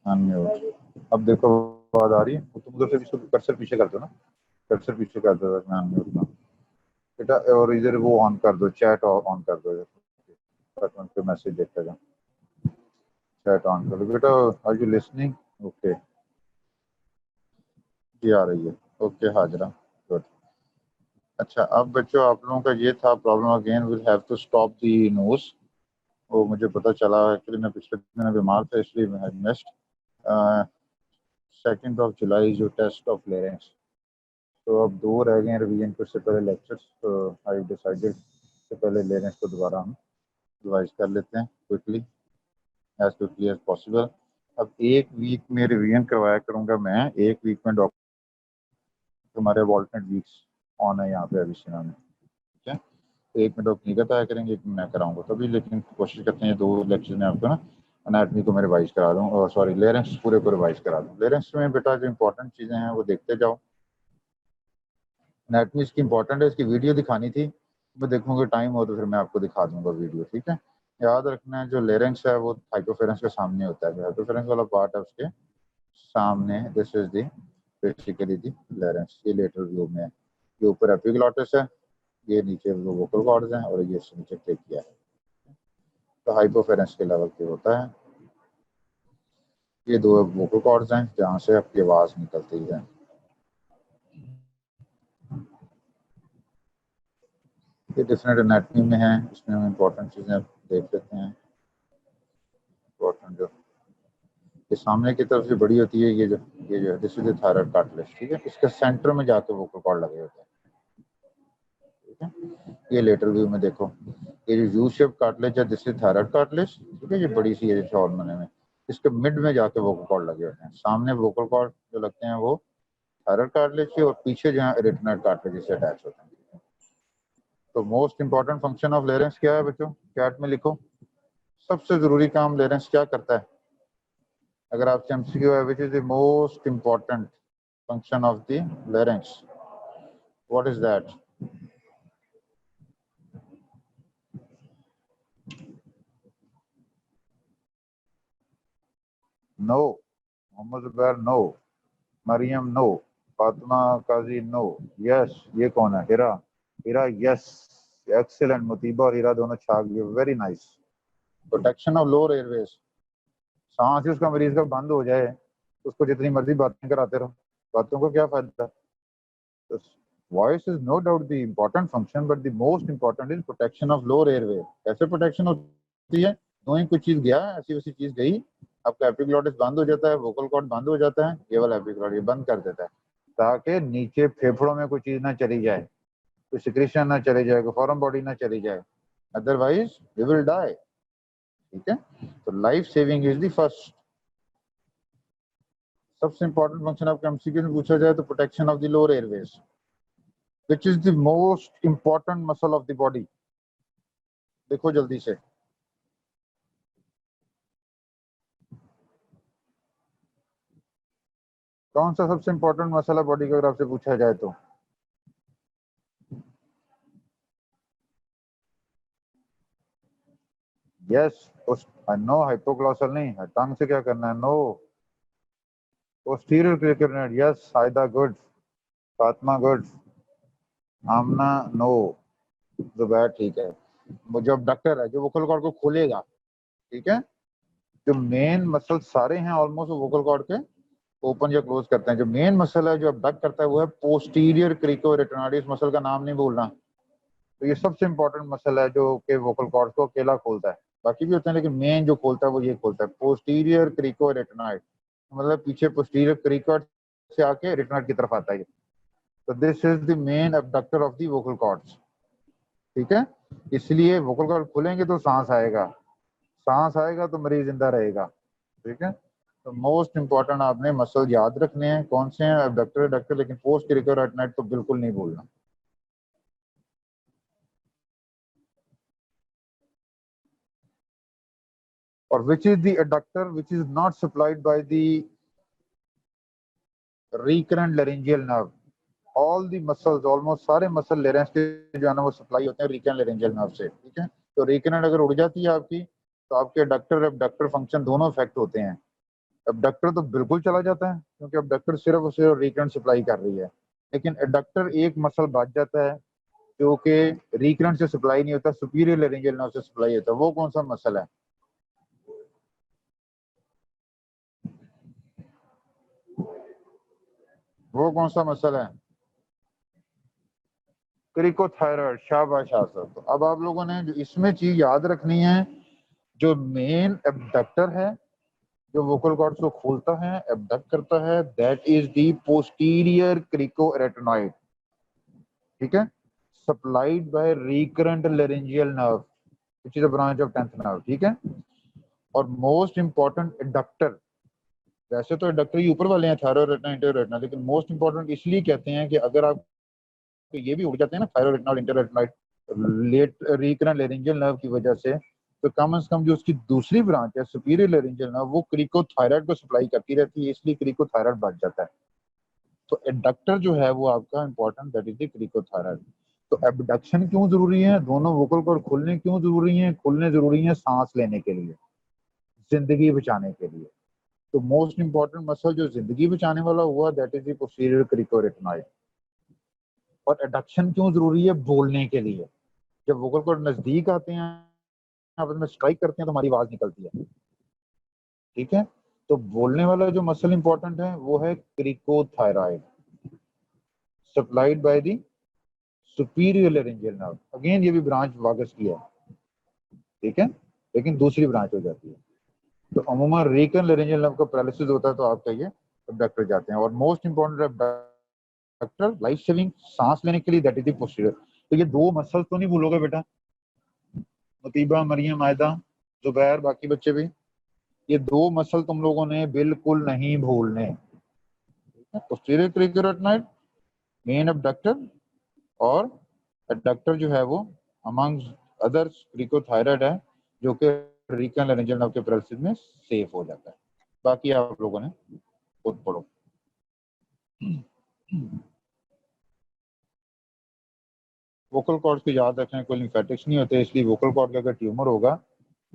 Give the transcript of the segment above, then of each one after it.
Unmute. अब देखो आवाज आ रही है, तुम उधर से भी इसको कर्सर पीछे कर दो ना, कर्सर पीछे कर दो मैं अनम्यूट का बेटा, और इधर वो ऑन कर दो, चैट ऑन कर दो इधर, मैसेज देखते जाओ, चैट ऑन कर दो बेटा। Are you listening? ओके जी आ रही है, ओके हाजरा, गुड। अच्छा अब बच्चों आप लोगों का ये था problem, again will have to stop the nose. वो मुझे पता चला, एक्चुअली मैं पिछले महीने बीमार था इसलिए मैं मिस्ड 2 जुलाई जो टेस्ट ऑफ लेरेंस। तो अब 2 रह गए हैं रिवीजन के, उससे पहले लेक्चर्स, तो आई डिसाइडेड से पहले लेरेंस को दोबारा हम रिवाइज कर लेते हैं quickly, as quickly as possible. अब 1 वीक में रिवीजन करवाया करूंगा मैं, 1 वीक में डॉक्टर, हमारे ऑल्टरनेट वीक्स ऑन है यहाँ पे अभिषेक में, ठीक है। तो 1 में डॉक्टर नहीं बताया करेंगे, 1 में मैं कराऊंगा तभी, लेकिन कोशिश करते हैं 2 लेक्चर में आपको ना एनाटमी को मैं रिवाइज करा दूँ, और सॉरी लेरेंस पूरे को रिवाइज करा दूँ। लेरेंस में बेटा जो इंपॉर्टेंट चीज़ें हैं वो देखते जाओ। एनाटमी इसकी इंपॉर्टेंट है, इसकी वीडियो दिखानी थी, मैं देखूंगा टाइम हो तो फिर मैं आपको दिखा दूंगा वीडियो, ठीक है। याद रखना है जो लेरेंस है वो हाइपोफेरेंस के सामने होता है, हाइपोफेरेंस वाला पार्ट है उसके सामने, this is the basically the larynx, ये लेटरल व्यू में है, ये ऊपर एपिग्लॉटिस है, ये नीचे वो वोकल कॉर्ड्स हैं, और ये नीचे ट्रेकिया है, तो हाइपोफेरेंस के लेवल पे होता है। ये 2 वोकल कॉर्ड्स हैं जहाँ से आपकी आवाज निकलती है। ये डिफरेंट एनाटमी में है, इसमें हम इंपॉर्टेंट चीजें देख लेते हैं। इंपॉर्टेंट जो ये सामने की तरफ जो बड़ी होती है, ये जो है this is the thyroid cartilage, ठीक है, इसके सेंटर में जाके वोकल कॉर्ड लगे होते हैं, ठीक है। ये लेटरल व्यू में देखो, ये जो यू शेप कार्टिलेज है दिस इज थायराइड कार्टिलेज, ठीक है, ये बड़ी सी है शॉर्ट मने में, इसके मिड में जाके वोकल कॉर्ड लगे होते हैं। सामने वोकल कॉर्ड जो लगते हैं वो थायराइड कार्टिलेज से, और पीछे जहाँ रेटिनॉइड कार्टिलेज से अटैच होते हैं। तो मोस्ट इंपॉर्टेंट फंक्शन ऑफ लेरेंस क्या है बच्चों, चैट में लिखो, सबसे जरूरी काम लेरेंस क्या करता है। अगर आपसे एमसीक्यू है, which is the most important function of the larynx, what is that? No, Mohammad Zubair no, Maryam no, Fatima Kazi no, yes, ये कौन है, हिरा, हिरा यस, एक्सीलेंट, मुतीबा और हिरा दोनों छाग गए, very nice. Protection of lower Airways, सांस ही उसका मरीज का बंद हो जाए, उसको जितनी मर्जी बातें कराते रहो, बातों को क्या फायदा। तो voice is no doubt the important function, but the most important is protection of lower airway. कैसे प्रोटेक्शन होती है, नोइंग कुछ चीज गया, ऐसी वैसी चीज गई, आपका एपिग्लॉटिस बंद हो जाता है, वोकल कॉर्ड बंद हो जाता है, ये वाला एपिग्लॉट ये बंद कर देता है, ताकि नीचे फेफड़ों में कोई चीज ना चली जाए, कोई सिक्रेशन ना चली जाए, कोई फॉरेन बॉडी ना चली जाए, अदरवाइज यू विल डाई, ठीक है। तो life saving is the first, सबसे इंपॉर्टेंट फंक्शन आपका एमसीक्यू में पूछा जाए तो protection of the lower Airways, which is the most important muscle of the body. देखो जल्दी से, कौन सा सबसे इंपॉर्टेंट मसल है बॉडी का, अगर आपसे पूछा जाए तो। यस, नो हाइपोग्लॉसल नहीं है, टंग से क्या करना है, नो, पोस्टीरियर क्रिकेट, यस आयदा गुड, फातिमा गुड, आमना नो, जुबैर ठीक है। जो अबडक्टर है जो वोकल कॉर्ड को खोलेगा, ठीक है, जो मेन मसल सारे हैं ऑलमोस्ट वोकल कॉर्ड के ओपन या क्लोज करते हैं, जो मेन मसल है जो अबडक्ट करता है वो है पोस्टीरियर क्रिकोरेटिनोइड, इस मसल का नाम नहीं भूलना। तो ये सबसे इंपॉर्टेंट मसल है जो कि वोकल कॉर्ड को अकेला खोलता है, बाकी भी होते हैं लेकिन मेन जो खोलता है वो ये खोलता है, पोस्टीरियर क्रिकोरेटिनोइड, मतलब पीछे पोस्टीरियर क्रिकोइड से आके रेटिनोइड की तरफ आता है। तो this is the main abductor of the vocal cords, ठीक है। इसलिए वोकल कॉर्ड खुलेंगे तो सांस आएगा, सांस आएगा तो मरीज जिंदा रहेगा, ठीक है। तो मोस्ट इंपॉर्टेंट आपने मसल याद रखने हैं, कौन से हैं, अबडक्टर एडक्टर, लेकिन पोस्ट क्रिकोरेटिनोइड तो बिल्कुल नहीं भूलना। और which is the adductor which is not supplied by the recurrent laryngeal nerve, all the muscles, almost सारे मसल लेरेंस के जो है ना वो सप्लाई होते हैं रिकरेंट लेरेंजियल नर्व से, ठीक है। तो रिकरेंट अगर उड़ जाती है आपकी तो आपके डक्टर एबडक्टर फंक्शन दोनों इफेक्ट होते हैं, एबडक्टर तो बिल्कुल चला जाता है क्योंकि एबडक्टर सिर्फ और सिर्फ रिकरेंट सप्लाई कर रही है, लेकिन एडक्टर एक मसल बच जाता है जो कि रिकरेंट से सप्लाई नहीं होता, सुपीरियर लेरिंजियल नर्व से सप्लाई होता है। वो कौन सा मसल है? वो कौन सा मसल है? क्रिकोथायराइड। शाबाश आसफ। तो अब आप लोगों ने जो इसमें चीज याद रखनी है, जो मेन एबडक्टर है जो वोकल कॉर्ड्स को खोलता है, एबडक्ट करता है, दैट इज द पोस्टीरियर क्रिकोरेटिनॉइड। ठीक है, supplied by recurrent laryngeal nerve which is a branch of 10th nerve. ठीक है, और मोस्ट इंपॉर्टेंट एडक्टर, वैसे तो एडक्टर ही ऊपर वाले हैं, थायरोरेटिना इंटररेटिना, लेकिन मोस्ट इंपॉर्टेंट इसलिए कहते हैं कि अगर आप तो ये भी उड़ जाते हैं ना थायरोरेटिना और इंटररेटिनॉइड लेट रिकरेंट लेरिंजियल नर्व की वजह से कम से कम जो उसकी दूसरी ब्रांच है सुपीरियर लेरिंजियल नर्व वो क्रिकोथायराइड को सप्लाई करती रहती है, इसलिए क्रिकोथायराइड बढ़ जाता है। तो एडक्टर जो है वो आपका इंपॉर्टेंट, दैट इज द क्रिकोथायराइड। तो एबडक्शन क्यों जरूरी है? दोनों वोकल कॉर्ड खुलने क्यों जरूरी है? खुलने जरूरी है सांस लेने के लिए, जिंदगी बचाने के लिए। तो मोस्ट इंपॉर्टेंट मसल जो जिंदगी बचाने वाला हुआ दैट इज द पोस्टीरियर क्रिकोरेटिनॉइड। और एडक्शन क्यों जरूरी है? बोलने के लिए। जब वोकल कॉर्ड नजदीक आते हैं, आपस में स्ट्राइक करते हैं तो हमारी आवाज निकलती है। ठीक है, तो बोलने वाला जो मसल इंपॉर्टेंट है वो है cricothyroid, supplied by the superior laryngeal nerve. Again ये भी ब्रांच वागस की है, ठीक है, लेकिन दूसरी ब्रांच हो जाती है। तो अमूमन रिकन लेरिंजियल नर्व का पैरालिसिस होता है तो आपका ये एबडक्टर जाते हैं। और most important abductor life saving, सांस लेने के लिए, दैट इज द पोस्टीरियर। तो ये दो मसल तो नहीं भूलोगे बेटा, मुतीबा, मरियम, आयदा, जुबैर, बाकी बच्चे भी, ये दो मसल तुम लोगों ने बिल्कुल नहीं भूलने। पोस्टीरियर क्रिकोरेटिनॉइड मेन एबडक्टर, और एडक्टर जो है वो अमंग अदर्स क्रिकोथायराइड है जो कि रिकन लेरिंजियल नर्व के पैरालिसिस में सेफ हो जाता है। बाकी आप लोगों ने खुद पढ़ो। वोकल कॉर्ड्स को याद रखना, कोई लिम्फेटिक्स नहीं होते, इसलिए वोकल कॉर्ड का अगर ट्यूमर होगा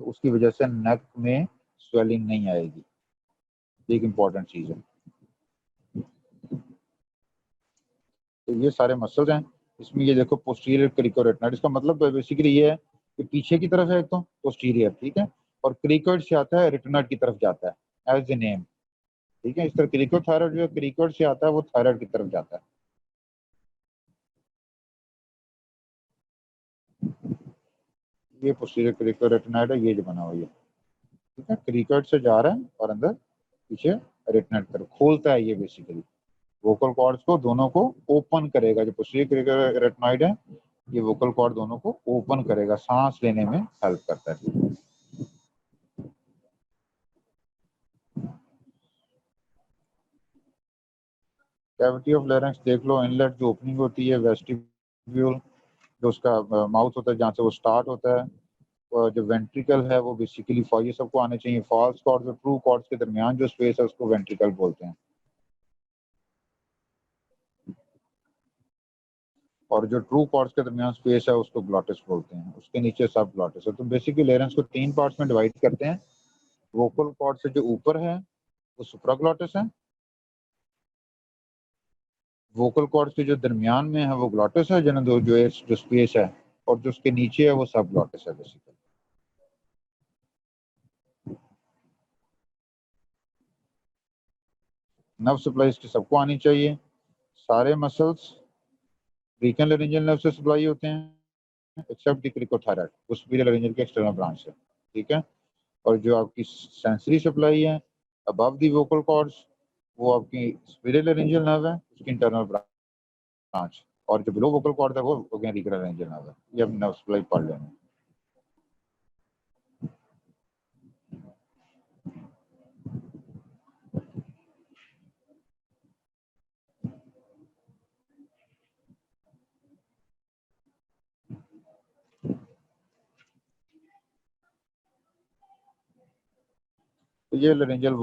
तो उसकी वजह से नेक में स्वेलिंग नहीं आएगी, एक इंपॉर्टेंट चीज है। तो ये सारे मसल्स हैं इसमें। ये देखो पोस्टीरियर क्रिकोरेटिनॉइड, इसका मतलब बेसिकली ये है कि पीछे की तरफ है एक तो पोस्टीरियर, ठीक है, और क्रिकोइड से आता है रेटिनॉइड की तरफ जाता है एज द नेम। ठीक है, इस तरह क्रिकोथायराइड जो क्रिकोइड से आता है वो थायराइड की तरफ जाता है। ये पोस्टीरियर क्रिकोरेटिनॉइड है, ये जो बना हुआ है, ठीक है, क्रिकोइड से जा रहा है और अंदर पीछे रेटिनॉइड की तरफ खोलता है। ये बेसिकली वोकल कॉर्ड्स को दोनों को ओपन करेगा। जो पोस्टीरियर क्रिकोरेटिनॉइड है ये वोकल कॉर्ड दोनों को ओपन करेगा, सांस लेने में हेल्प करता है। कैविटी ऑफ लेरेंक्स देख लो, इनलेट जो ओपनिंग होती है, वेस्टिब्यूल जो उसका माउथ होता है जहाँ से वो स्टार्ट होता है, और जो वेंट्रिकल है वो बेसिकली ये सबको आने चाहिए। फॉल्स कॉर्ड्स और ट्रू कॉर्ड्स के दरमियान जो स्पेस है उसको वेंट्रिकल बोलते हैं, और जो ट्रू कॉर्ड्स के दरमियान स्पेस है उसको ग्लॉटिस बोलते हैं, उसके नीचे सब ग्लॉटिस है। तो बेसिकली लेरेंक्स को तीन पार्ट्स में डिवाइड करते हैं। वोकल कॉर्ड से जो ऊपर है वो सुप्राग्लॉटिस है, वोकल कॉर्ड के जो दरमियान में है वो ग्लॉटिस है, जो स्पेस है, और जो उसके नीचे है वो सब ग्लॉटिस है बेसिकली। नर्व सप्लाई इसकी सबको आनी चाहिए। सारे मसल्स रीकन लेरिंजियल नर्व से सप्लाई होते हैं एक्सेप्ट द क्रिकोथायराइड, वो सुपीरियर लेरिंजियल के एक्सटर्नल ब्रांच है। ठीक है, और जो आपकी सेंसरी सप्लाई है अबव दी वोकल कॉर्ड्स वो आपकी सुपीरियर लेरिंजियल नर्व है, उसकी इंटरनल ब्रांच, और जो बिलो वोकल कॉर्ड है वो रीकन लेरिंजियल नर्व है। ये अब नर्व सप्लाई पढ़ लेना। तो ये लेरेंजियल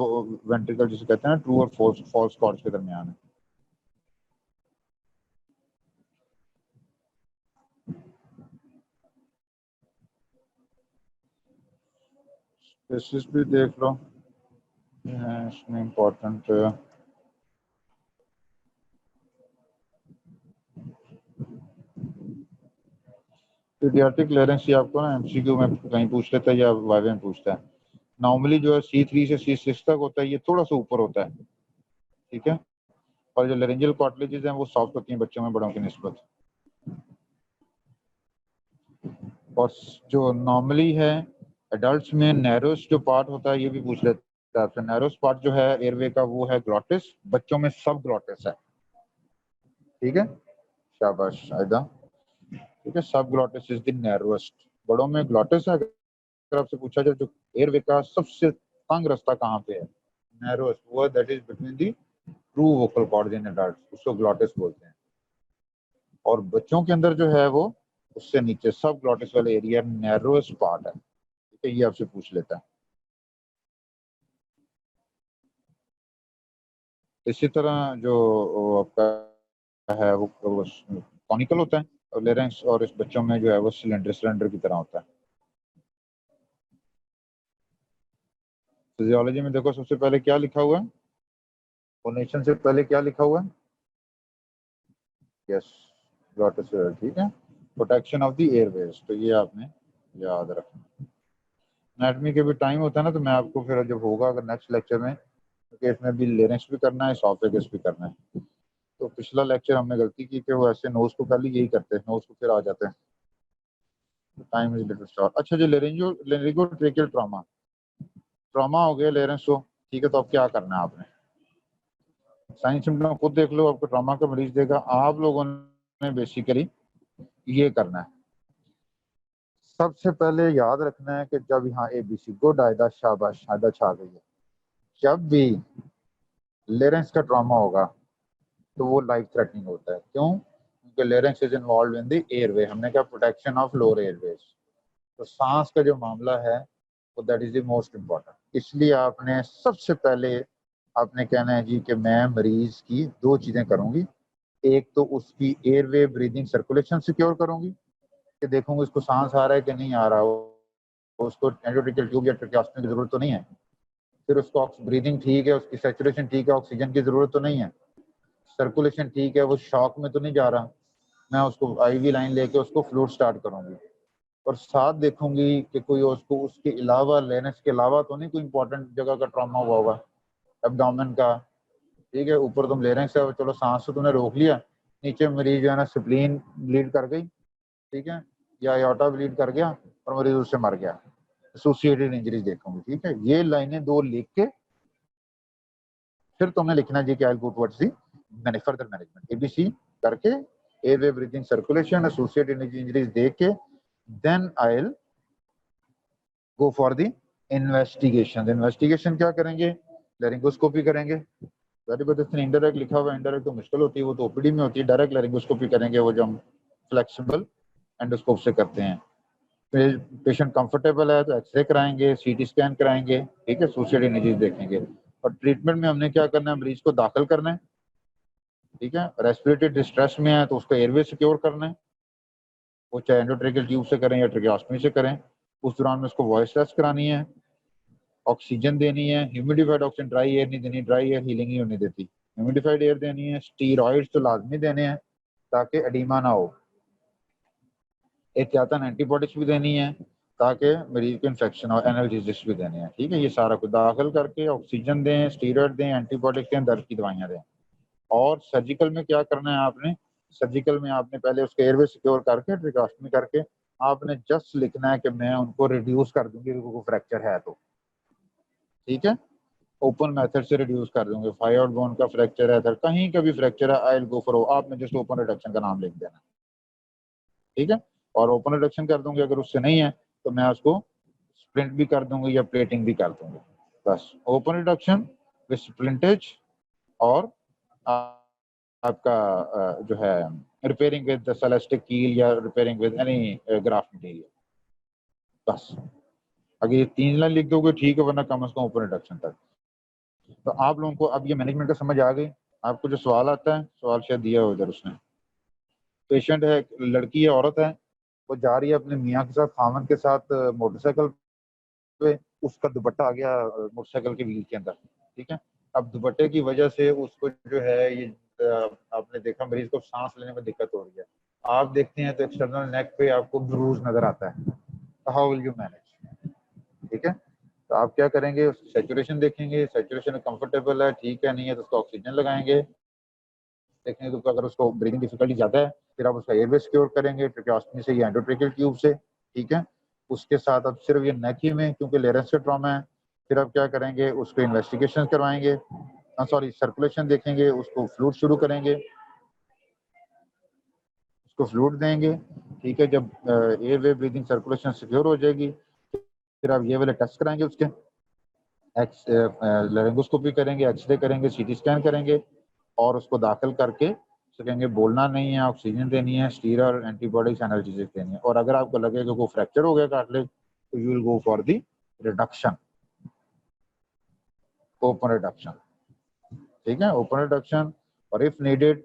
वेंट्रिकल जिसे कहते हैं ट्रू और फॉल्स कॉर्ड्स के दरमियान है। स्पेसिस भी देख लो, इसमें इम्पोर्टेंट पीडियाट्रिक लेरेंस ये आपको ना एमसीक्यू में कहीं पूछ लेता है या वाइवा में पूछता है। नॉर्मली जो है C3 से C6 तक होता है, ये थोड़ा सा ऊपर होता है, ठीक है। और जो लेरेंजियल कार्टिलेजेस हैं वो सॉफ्ट होती हैं बच्चों में बड़ों की निस्बत। और जो नॉर्मली है एडल्ट्स में नैरोस्ट जो पार्ट होता है ये भी पूछ लेता है आपसे। नैरोस्ट पार्ट जो है एयरवे का वो है ग्लॉटिस, बच्चों में सब ग्लॉटिस है, ठीक है। शाबाश आयदा, ठीक है। सब ग्लॉटिस इज द नैरोस्ट, बड़ों में ग्लॉटिस है। अगर आपसे पूछा जाए जो एयरवे का सबसे तंग रास्ता कहाँ पे है, नैरोस्ट, वो that is between the true vocal cord in adult, उसको ग्लॉटिस बोलते हैं। और बच्चों के अंदर जो है वो उससे नीचे सब ग्लॉटिस वाले एरिया नैरोस्ट पार्ट है, ठीक है। ये आपसे पूछ लेता है। इसी तरह जो आपका है वो कॉनिकल होता है, और लेरेंक्स और इस बच्चों में जो है वो सिलेंडर सिलेंडर की तरह होता है। फिजियोलॉजी में देखो सबसे पहले क्या लिखा हुआ है, फोनेशन से पहले क्या लिखा हुआ है, यस ग्लॉटिस, ठीक है। प्रोटेक्शन ऑफ द एयरवेज, तो ये आपने याद रखना। एनाटॉमी के भी टाइम होता है ना, तो मैं आपको फिर जब होगा अगर नेक्स्ट लेक्चर में, क्योंकि इसमें भी लेरेंक्स भी करना है, इसोफेगस भी करना है। तो पिछला लेक्चर हमने गलती की कि वो ऐसे नोज को पहले यही करते हैं, नोज को फिर आ जाते हैं, टाइम इज लिटिल शॉर्ट। अच्छा जी, लेरिंगो ट्रेकियल ट्रॉमा, ट्रॉमा हो गया लेरेंस को, ठीक है। तो अब क्या करना है आपने, साइन सिम्टम खुद देख लो, आपको ट्रॉमा का मरीज देगा। आप लोगों ने बेसिकली ये करना है, सबसे पहले याद रखना है कि जब यहाँ ABC गुड आयदा, शाबाश आयदा छा गई है, जब भी लेरेंस का ट्रॉमा होगा तो वो लाइफ थ्रेटनिंग होता है। क्यों? क्योंकि larynx is involved in the airway, हमने कहा प्रोटेक्शन ऑफ लोअर एयरवेज, तो सांस का जो मामला है वो that is the most important. इसलिए आपने सबसे पहले आपने कहना है जी कि मैं मरीज की दो चीजें करूंगी, एक तो उसकी एयरवे ब्रीदिंग सर्कुलेशन सिक्योर करूंगी कि देखूंगी उसको सांस आ रहा है कि नहीं आ रहा, उसको एंडोट्रेकियल ट्यूब या ट्रेकियोस्टमी की जरूरत तो नहीं है, फिर उसको ब्रीदिंग ठीक है, उसकी सैचुरेशन ठीक है, ऑक्सीजन की जरूरत तो नहीं है, सर्कुलेशन ठीक है, वो शॉक में तो नहीं जा रहा, मैं उसको IV लाइन लेके उसको फ्लूइड स्टार्ट करूंगी। और साथ देखूंगी कि कोई उसको उसके अलावा लेनेस के अलावा तो नहीं कोई इंपॉर्टेंट जगह का ट्रॉमा हुआ होगा, एब्डोमेन का, ठीक है। ऊपर तुम ले रहे हैं चलो सांस तो तुमने रोक लिया, नीचे मरीज जो है ना स्प्लीन ब्लीड कर गई, ठीक है, या एओर्टा ब्लीड कर गया और मरीज उससे मर गया, एसोसिएटेड इंजरीज देखूंगी, ठीक है। ये लाइनें दो लिख के फिर तुमने लिखना जी कि I go towards the further management, ABC करके airway breathing circulation associated injuries देख के then I will go for the investigation. Investigation क्या करेंगे, लेरिंगोस्कोपी करेंगे। वेरी गुड, इसमें इंडायरेक्ट लिखा हुआ है, इंडायरेक्ट तो मुश्किल होती है, वो तो OPD में होती है। डायरेक्ट लेरिंगोस्कोपी करेंगे, वो जो हम फ्लेक्सिबल एंडोस्कोप से करते हैं। पेशेंट कंफर्टेबल है तो एक्सरे कराएंगे, CT स्कैन कराएंगे, ठीक है, एसोसिएटेड इमेजेस देखेंगे। और ट्रीटमेंट में हमने क्या करना है, मरीज को दाखिल करना है, ठीक है। रेस्पिरेटरी डिस्ट्रेस में है तो उसका एयरवे सिक्योर करना है, वो चाहे एंडोट्रेकियल ट्यूब से करें या ट्रेकियोस्टमी से करें। उस दौरान में उसको वॉइस टेस्ट करानी है, ऑक्सीजन देनी है, ह्यूमिडिफाइड ऑक्सीजन, ड्राई एयर नहीं देनी, ड्राई एयर हीलिंग नहीं होने देती, ह्यूमिडिफाइड एयर देनी है। स्टीरॉइड्स तो लाजमी देने हैं ताकि एडिमा ना हो, एहतियातन एंटीबायोटिक्स भी देनी है ताकि मरीज को इन्फेक्शन और एनाल्जेसिक्स भी देने हैं, ठीक है। ये सारा कुछ दाखिल करके ऑक्सीजन दें, स्टीरॉइड दें, एंटीबायोटिक्स दें, दर्द की दवाइयाँ दें। और सर्जिकल में क्या करना है आपने, सर्जिकल में आपने पहले उसके एयरवे सिक्योर करके ट्रेकियोस्टमी करके आपने जस्ट लिखना है कि मैं उनको रिड्यूस कर दूंगी, उनको फ्रैक्चर है तो, ठीक है, ओपन मेथड से रिड्यूस कर दूंगे। फाइवर्ड बोन का फ्रैक्चर है, कहीं का भी फ्रैक्चर है, आई विल गो फॉर, आपने जस्ट ओपन रिडक्शन का नाम लिख देना, ठीक है। और ओपन रिडक्शन कर दूंगी, अगर उससे नहीं है तो मैं उसको स्प्लिंट भी कर दूंगी या प्लेटिंग भी कर दूंगी। बस ओपन रिडक्शन विद स्प्लिंटेज और आपका जो है रिपेयरिंग विद सेलेस्टिक कील या repairing with any graft material, बस। अगर ये 3 लाइन लिख दोगे ठीक है, वरना कम से कम ओपन रिडक्शन तक। तो आप लोगों को अब ये मैनेजमेंट का समझ आ गई। आपको जो सवाल आता है, सवाल शायद दिया हो उधर उसने, पेशेंट है, लड़की है, औरत है, वो जा रही है अपने मियाँ के साथ, खामन के साथ मोटरसाइकिल पे, उसका दुपट्टा आ गया मोटरसाइकिल के व्हील के अंदर, ठीक है। अब दुपट्टे की वजह से उसको जो है ये आपने देखा मरीज को सांस लेने में दिक्कत हो रही है, आप देखते हैं तो एक्सटर्नल नेक पे आपको ब्रूज नजर आता है, हाउ विल यू मैनेज? ठीक है, तो आप क्या करेंगे, सेचुरेशन देखेंगे, सेचुरेशन कंफर्टेबल है, ठीक है, नहीं है तो उसको ऑक्सीजन लगाएंगे, देखेंगे तो अगर उसको ब्रीदिंग डिफिकल्टी ज़्यादा है फिर आप उसका एयरवे सिक्योर करेंगे ट्रेकियोस्टमी से या एंडोट्रेकियल ट्यूब से, ठीक है। उसके साथ अब सिर्फ ये नेक ही में क्योंकि लेरेंस का ट्रॉमा है, फिर आप क्या करेंगे, उसको इन्वेस्टिगेशन करवाएंगे, सॉरी सर्कुलेशन देखेंगे, उसको फ्लूइड शुरू करेंगे, उसको फ्लूइड देंगे, ठीक है। जब एयरवे ब्रीदिंग सर्कुलेशन सिक्योर हो जाएगी फिर आप ये वाले टेस्ट कराएंगे, उसके एक्स लेरिंगोस्कोपी करेंगे, एक्सरे करेंगे, सीटी स्कैन करेंगे और उसको दाखिल करके कहेंगे बोलना नहीं है, ऑक्सीजन देनी है, स्टीरॉयड एंटीबॉडीज एनाल्जेसिक देनी है, और अगर आपको लगे कि कोई फ्रैक्चर हो गया कार्टिलेज तो you will go for the reduction, open reduction, ठीक है, ओपन रिडक्शन, और if needed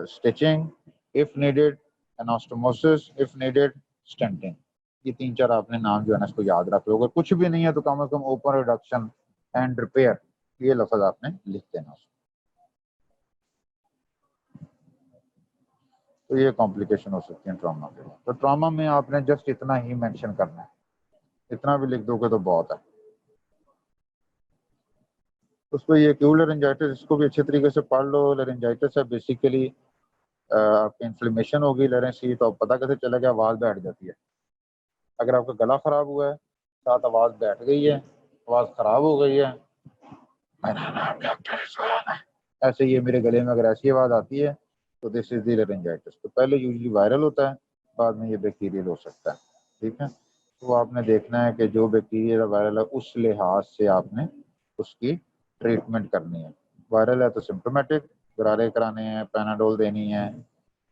stitching, if needed anastomosis, if needed stenting. ये 3-4 आपने नाम जो है ना इसको याद रख लो, अगर कुछ भी नहीं है तो कम से कम ओपन रिडक्शन एंड रिपेयर ये लफ्ज आपने लिख देना। तो ये कॉम्प्लिकेशन हो सकती है ट्रॉमा के। तो ट्रॉमा में आपने जस्ट इतना ही मेंशन करना है, इतना भी लिख दोगे तो बहुत है। उसको ये एक्यूट लेरिंजाइटिस, इसको भी अच्छे तरीके से पढ़ लो। लेरिंजाइटिस है बेसिकली आपकी इन्फ्लेमेशन होगी लेरेंस की, तो पता कैसे चलेगा, आवाज़ बैठ जाती है। अगर आपका गला खराब हुआ है साथ आवाज़ बैठ गई है, आवाज़ खराब हो गई है, मेरा नाम डॉक्टर इरफान है, ऐसे ये मेरे गले में अगर ऐसी आवाज़ आती है तो दिस इज द लेरिंजाइटिस। तो पहले यूजुअली वायरल होता है, बाद में ये बैक्टीरियल हो सकता है, ठीक है। तो आपने देखना है कि जो बैक्टीरियल वायरल है उस लिहाज से आपने उसकी ट्रीटमेंट करनी है। वायरल है तो सिम्टोमेटिक गरारे कराने हैं, पैनाडोल देनी है,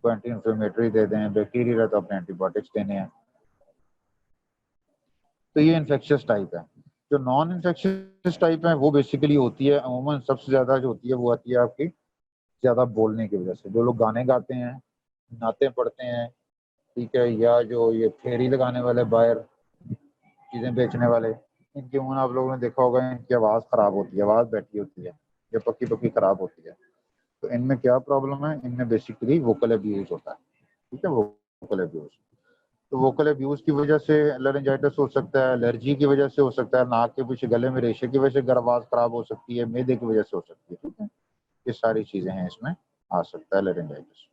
कोई एंटी इन्फ्लेमेटरी दे दें, बैक्टीरियल है तो अपने एंटीबायोटिक्स देने हैं। तो ये इन्फेक्शियस टाइप है। जो नॉन इन्फेक्शियस टाइप है वो बेसिकली होती है अमूमन सबसे ज़्यादा जो होती है वो आती है आपकी ज़्यादा बोलने की वजह से। जो लोग गाने गाते हैं, नाते पढ़ते हैं, ठीक है, या जो ये फेरी लगाने वाले बाहर चीज़ें बेचने वाले, इनके मुंह आप लोगों ने देखा होगा इनकी आवाज़ ख़राब होती है, आवाज़ बैठी होती है, ये पक्की पक्की ख़राब होती है। तो इनमें क्या प्रॉब्लम है, इनमें बेसिकली वोकल अब्यूज़ होता है, ठीक है, वोकल अब्यूज़। तो वोकल अब्यूज़ की वजह से लारिंजाइटिस हो सकता है, एलर्जी की वजह से हो सकता है, नाक के पीछे गले में रेशे की वजह से आवाज़ ख़राब हो सकती है, मैदे की वजह से हो सकती है, ठीक है। ये सारी चीज़ें हैं, इसमें आ सकता है लारिंजाइटिस।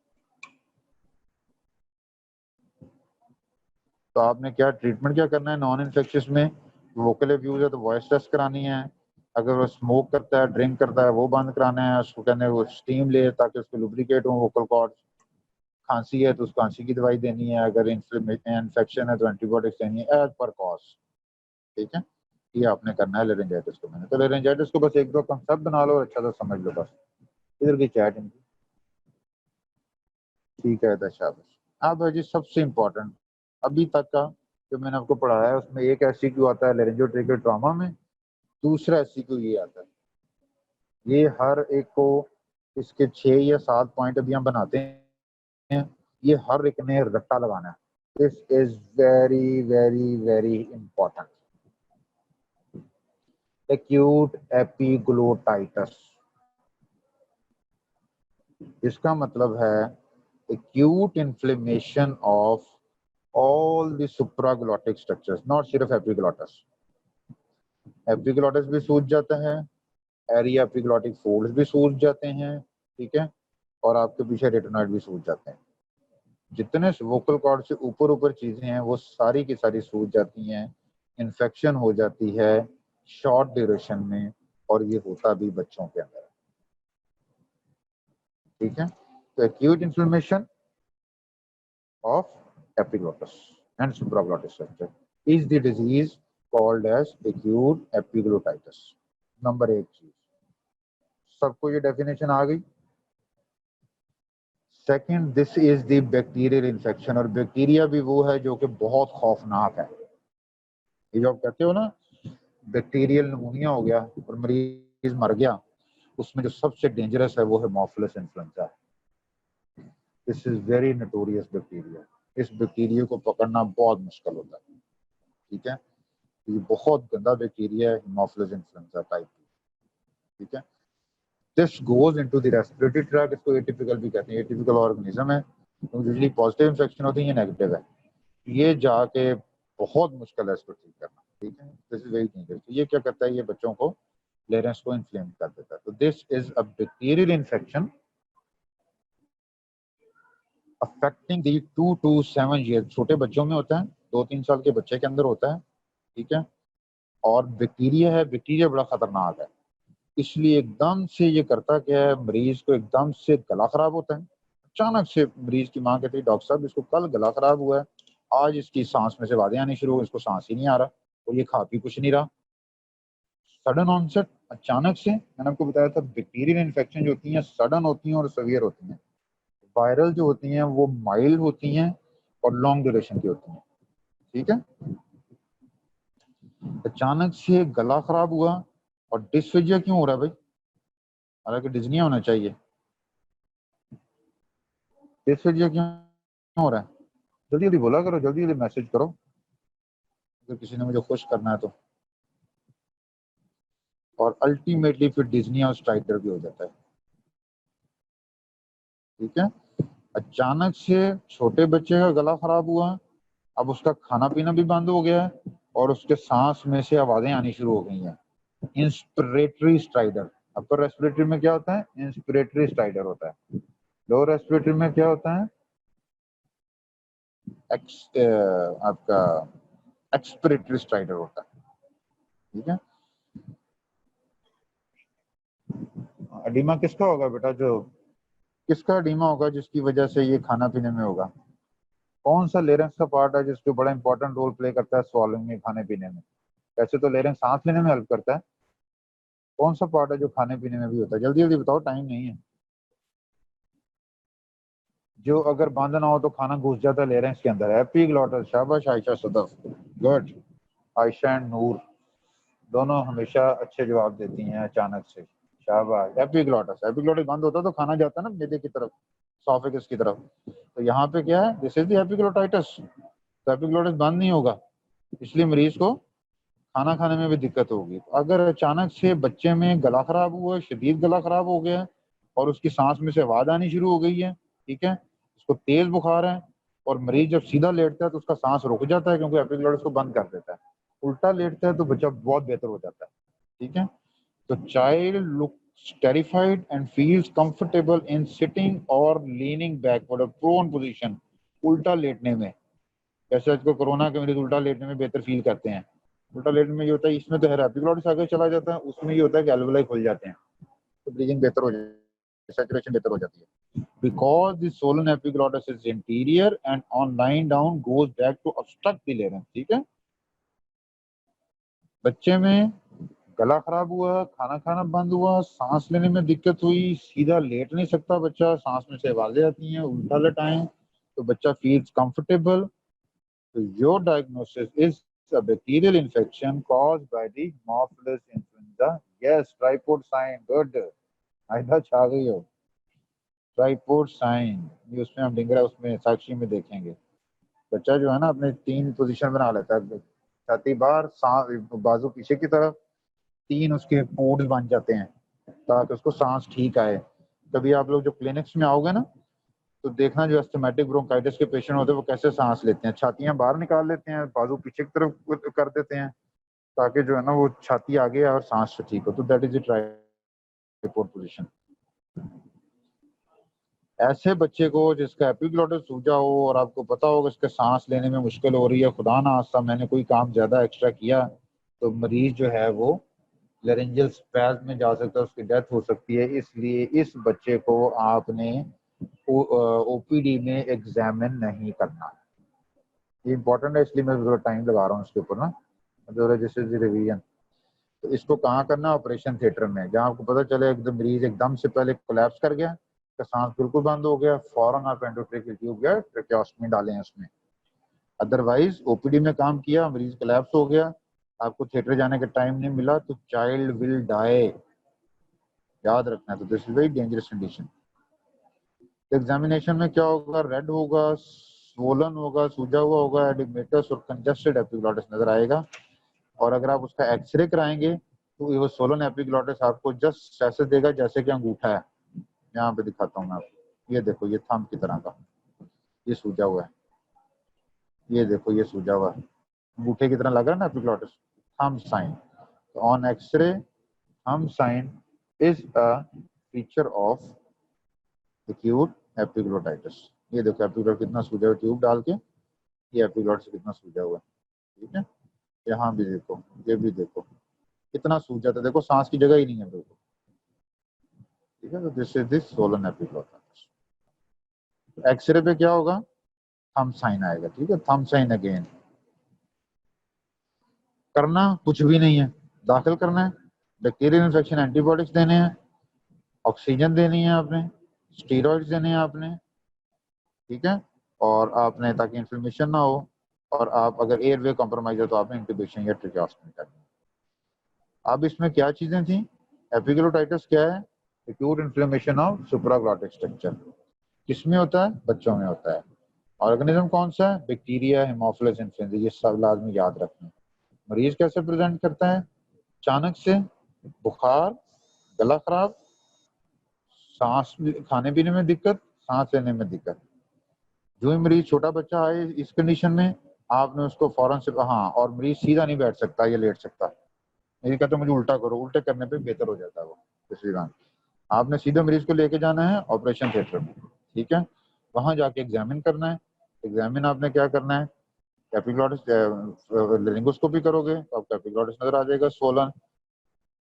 तो आपने क्या ट्रीटमेंट क्या करना है नॉन इन्फेक्शियस में, वोकल अब्यूज़ है तो वॉइस टेस्ट करानी है, अगर वो स्मोक करता है, ड्रिंक करता है, वो बंद कराना है, उसको कहने वो स्टीम ले ताकि उसको लुब्रिकेट हो वोकल कॉर्ड। खांसी है तो उसको खांसी की दवाई देनी है, अगर इन्फेक्शन है तो एंटीबायोटिक्स देनी है एज पर कॉज, ठीक है। ये आपने करना है लेरिंजाइटिस को। मैंने तो लेरिंजाइटिस को बस 1-2 कंसेप्ट बना लो और अच्छा सा समझ लो बस। इधर की चैट इनकी ठीक है, शाबाश। अब है जी सबसे इम्पोर्टेंट अभी तक का जो मैंने आपको पढ़ाया है उसमें, एक एससीक्यू आता है लेरिंजोट्रेकियल ट्रॉमा में, दूसरा एससीक्यू ये आता है। ये हर एक को इसके 6 या 7 पॉइंट अभी हम बनाते हैं, ये हर एक ने रट्टा लगाना है। This is very very very important. Acute epiglottitis, इसका मतलब है acute inflammation of all the supraglottic structures, not सिर्फ एपिग्लोटिस। एपिग्लोटिस भी सूज जाता है, एरिया एपिग्लोटिक फोल्ड्स भी सूज जाते हैं, ठीक है, और आपके पीछे रेटिनॉइड भी सूज जाते हैं। जितने वोकल कॉर्ड से ऊपर ऊपर चीजें हैं वो सारी की सारी सूज जाती हैं, इन्फेक्शन हो जाती है शॉर्ट ड्यूरेशन में, और ये होता भी बच्चों के अंदर, ठीक है। तो acute inflammation of epiglottis and supraglottic structure is the disease called as acute epiglottitis. Number 1 चीज, सबको ये डेफिनेशन आ गई। Second, this is the bacterial infection, और बैक्टीरिया भी वो है जो कि बहुत खौफनाक है। ये जो आप कहते हो ना बैक्टीरियल निमोनिया हो गया और मरीज मर गया, उसमें जो सबसे डेंजरस है वो हेमोफिलस इन्फ्लुएंजा है। This is very notorious bacteria. इस बैक्टीरिया को पकड़ना बहुत मुश्किल होता है, ठीक है। ये बहुत गंदा बैक्टीरिया है हेमोफिलस इन्फ्लुएंजा टाइप। ठीक है। This goes into the respiratory tract, इसको एटिपिकल भी कहते हैं, एटिपिकल ऑर्गेनिज्म है, तो यूजुअली पॉजिटिव इन्फेक्शन होती है, ये नेगेटिव है, ये जाके बहुत मुश्किल है इसको ठीक करना, ठीक है। This is very dangerous. ये क्या करता है, ये बच्चों को लेरेंस को इन्फ्लेम कर देता है। तो this is a bacterial infection affecting the 2 to 7 year, छोटे बच्चों में होता है, 2-3 साल के बच्चे के अंदर होता है, ठीक है। और बैक्टीरिया है, बैक्टीरिया बड़ा खतरनाक है, इसलिए एकदम से ये करता क्या है, मरीज को एकदम से गला खराब होता है। अचानक से मरीज की माँ कहती है डॉक्टर साहब इसको कल गला खराब हुआ है, आज इसकी सांस में से वादे आनी शुरू हो, इसको सांस ही नहीं आ रहा और ये खा पी कुछ नहीं रहा। सडन ऑनसेट, अचानक से, मैंने आपको बताया था बैक्टीरियल इन्फेक्शन जो होती हैं सडन होती हैं और सीवियर होती हैं। वायरल जो होती हैं वो माइल्ड होती हैं और लॉन्ग ड्यूरेशन की होती हैं, ठीक है। अचानक से गला खराब हुआ और डिस्फेजिया क्यों हो रहा है भाई, हालांकि डिज्निया होना चाहिए, डिस्फेजिया क्यों हो रहा है, जल्दी जल्दी बोला करो, जल्दी जल्दी मैसेज करो अगर किसी ने मुझे खुश करना है तो। और अल्टीमेटली फिर डिज्निया और स्ट्राइडर भी हो जाता है, ठीक है। अचानक से छोटे बच्चे का गला खराब हुआ, अब उसका खाना पीना भी बंद हो गया है और उसके सांस में से आवाजें आनी शुरू हो गई हैं। इंस्पिरेटरी स्ट्राइडर, अपर रेस्पिरेटरी में क्या होता है, इंस्पिरेटरी स्ट्राइडर होता है, लोअर रेस्पिरेटरी में क्या होता है, आपका एक्सपिरेटरी स्ट्राइडर होता है, ठीक है। एडिमा किसका होगा बेटा, जो किसका एडिमा होगा जिसकी वजह से ये खाना पीने में होगा, कौन सा लेरेंस का पार्ट है जिसको बड़ा इंपॉर्टेंट रोल प्ले करता है स्वॉलोइंग में, खाने पीने में। वैसे तो लेरेंस सांस लेने में हेल्प करता है, कौन सा पार्ट है जो खाने पीने में भी होता है, जल्दी जल्दी बताओ, टाइम नहीं है। जो अगर बंद ना हो तो खाना घुस जाता है लेरेंस के अंदर, एपिग्लॉटिस, शाबाश आयशा सदफ, गुड। आयशा एंड नूर दोनों हमेशा अच्छे जवाब देती हैं अचानक से, शाबाश। एपिग्लॉटिस, एपिग्लॉटिस बंद होता है तो खाना जाता है ना मैदे की तरफ, एसोफेगस की तरफ, तो यहाँ पे क्या है, दिस इज द एपिग्लोटाइटिस, तो एपिग्लॉटिस बंद नहीं होगा, इसलिए मरीज को खाना खाने में भी दिक्कत होगी। अगर अचानक से बच्चे में गला खराब हुआ, शदीद गला खराब हो गया और उसकी सांस में से आवाज आनी शुरू हो गई है, ठीक है, उसको तेज बुखार है और मरीज जब सीधा लेटता है तो उसका सांस रुक जाता है क्योंकि एपिग्लॉटिस को बंद कर देता है, उल्टा लेटता है तो बच्चा बहुत बेहतर हो जाता है, ठीक है। तो child looks terrified and feels comfortable in sitting or leaning backward or prone position, उल्टा लेटने में, जैसे आजकल कोरोना के मरीज उल्टा लेटने में बेहतर फील करते हैं। उल्टा लेटने में ये होता है, इसमें तो है एपिग्लॉटिस आगे चला जाता है, उसमें ये होता है कि एल्वेलाई खुल जाते हैं तो ब्रीदिंग बेहतर हो जाती है, सैचुरेशन बेहतर हो जाती है। Because the swollen epiglottis is interior and on line down goes back to obstruct the larynx, ठीक है। बच्चे में गला खराब हुआ, खाना खाना बंद हुआ, सांस लेने में दिक्कत हुई, सीधा लेट नहीं सकता बच्चा, सांस में से आवाजें आती हैं, उल्टा लेटाएं तो बच्चा फील्स कंफर्टेबल। तो your diagnosis is a bacterial infection caused by the Haemophilus influenza. Yes, tripod sign, good. आयदा छा गई हो, ट्राइपोड साइन, ये उसमें हम डिंगरा उसमें साक्षी में देखेंगे। बच्चा जो है ना अपने 3 पोजीशन बना लेता है, छाती बाहर, बाजू पीछे की तरफ, 3 उसके पोर्ट्स बन जाते हैं ताकि उसको सांस ठीक आए। कभी आप लोग जो क्लिनिक्स में आओगे ना तो देखना जो एस्थमेटिक ब्रोंकाइटिस के पेशेंट होते हैं वो कैसे सांस लेते हैं, छातियां बाहर निकाल लेते हैं, बाजू पीछे की तरफ कर देते हैं ताकि जो है ना वो छाती आगे और सांस ठीक हो, तो that is the tripod position. ऐसे बच्चे को जिसका एपिग्लॉटिस सूजा हो और आपको पता होगा इसके सांस लेने में मुश्किल हो रही है, खुदा ना खास्ता मैंने कोई काम ज्यादा एक्स्ट्रा किया तो मरीज जो है वो लेरेंजियल स्पैज्म में जा सकता है, उसकी डेथ हो सकती है। इसलिए इस बच्चे को आपने ओपीडी में एग्जामिन नहीं करना, ये इंपॉर्टेंट है, इसलिए मैं थोड़ा टाइम लगा रहा हूँ इसके ऊपर ना, जैसे रिवीजन। तो इसको कहाँ करना, ऑपरेशन थिएटर में, जहाँ आपको पता चले एकदम मरीज एकदम से पहले कोलैप्स कर गया, का सांस बिल्कुल बंद हो गया, फौरन आप एंडोट्रेकियल ट्यूब या ट्रेकियोस्टमी डालें उसमें। अदरवाइज ओपीडी में काम किया, मरीज कोलैप्स हो गया, आपको थिएटर जाने का टाइम नहीं मिला तो चाइल्ड विल डाई, याद रखना है। तो this is very dangerous condition. Examination में क्या होगा, रेड होगा, स्वोलन होगा, सूजा हुआ होगा, एडिगमेटस और कंजस्टेड एपिग्लॉटिस नजर आएगा। और अगर आप उसका एक्सरे कराएंगे तो वो सोलन एपिग्लॉटिस आपको जस्ट ऐसे देगा जैसे कि अंगूठा है। यहाँ पे दिखाता हूँ मैं आपको, ये देखो, ये थंब की तरह का, ये सूजा हुआ है, ये देखो ये सूजा हुआ है, अंगूठे की तरह लग रहा है ना epiglottis, thumb sign. On x-ray thumb sign is a feature of acute epiglottitis. ये देखो एपिग्लॉट कितना सूजा हुआ, ट्यूब डाल के ये एपिग्लॉटिस कितना सूजा हुआ है, ठीक है। यहाँ भी देखो, ये भी देखो कितना सूजा था, देखो सांस की जगह ही नहीं है देखो, ठीक है। तो this is this swollen epiglottitis. X-ray पे क्या होगा, थंब साइन आएगा, ठीक है, थंब साइन अगेन। करना कुछ भी नहीं है, दाखिल करना है, बैक्टीरियल इन्फेक्शन एंटीबॉडीज देने हैं, ऑक्सीजन देनी है आपने, स्टीरॉइड्स देने हैं आपने, ठीक है, और आपने ताकि इन्फ्लेमेशन ना हो, और आप अगर एयरवे कॉम्प्रोमाइज है तो आपने इंट्यूबेशन या ट्रेकियोस्टमी करनी है। अब इसमें क्या चीजें थी, एपिग्लोटाइटिस क्या है, एक्यूट इन्फ्लेमेशन ऑफ सुप्राग्लॉटिक स्ट्रक्चर। किसमें होता है, बच्चों में होता है। ऑर्गेनिज्म कौन सा है, बैक्टीरिया हेमोफिलस इन्फ्लुएंजा, ये सब लाजमी याद रखना। मरीज कैसे प्रेजेंट करता है, अचानक से बुखार, गला खराब, सांस खाने पीने में दिक्कत, सांस लेने में दिक्कत। जो ही मरीज छोटा बच्चा आए इस कंडीशन में, आपने उसको फौरन से, हाँ, और मरीज सीधा नहीं बैठ सकता या लेट सकता, नहीं कहते मुझे उल्टा करो, उल्टे करने पे बेहतर हो जाता है वो। इसलिए आपने सीधे मरीज को लेके जाना है ऑपरेशन थिएटर में, ठीक है, वहां जाके एग्जामिन करना है। एग्जामिन आपने क्या करना है, एपिग्लॉटिस लेरिंगोस्कोपी करोगे तो आपको एपिग्लॉटिस नजर आ जाएगा सोलन।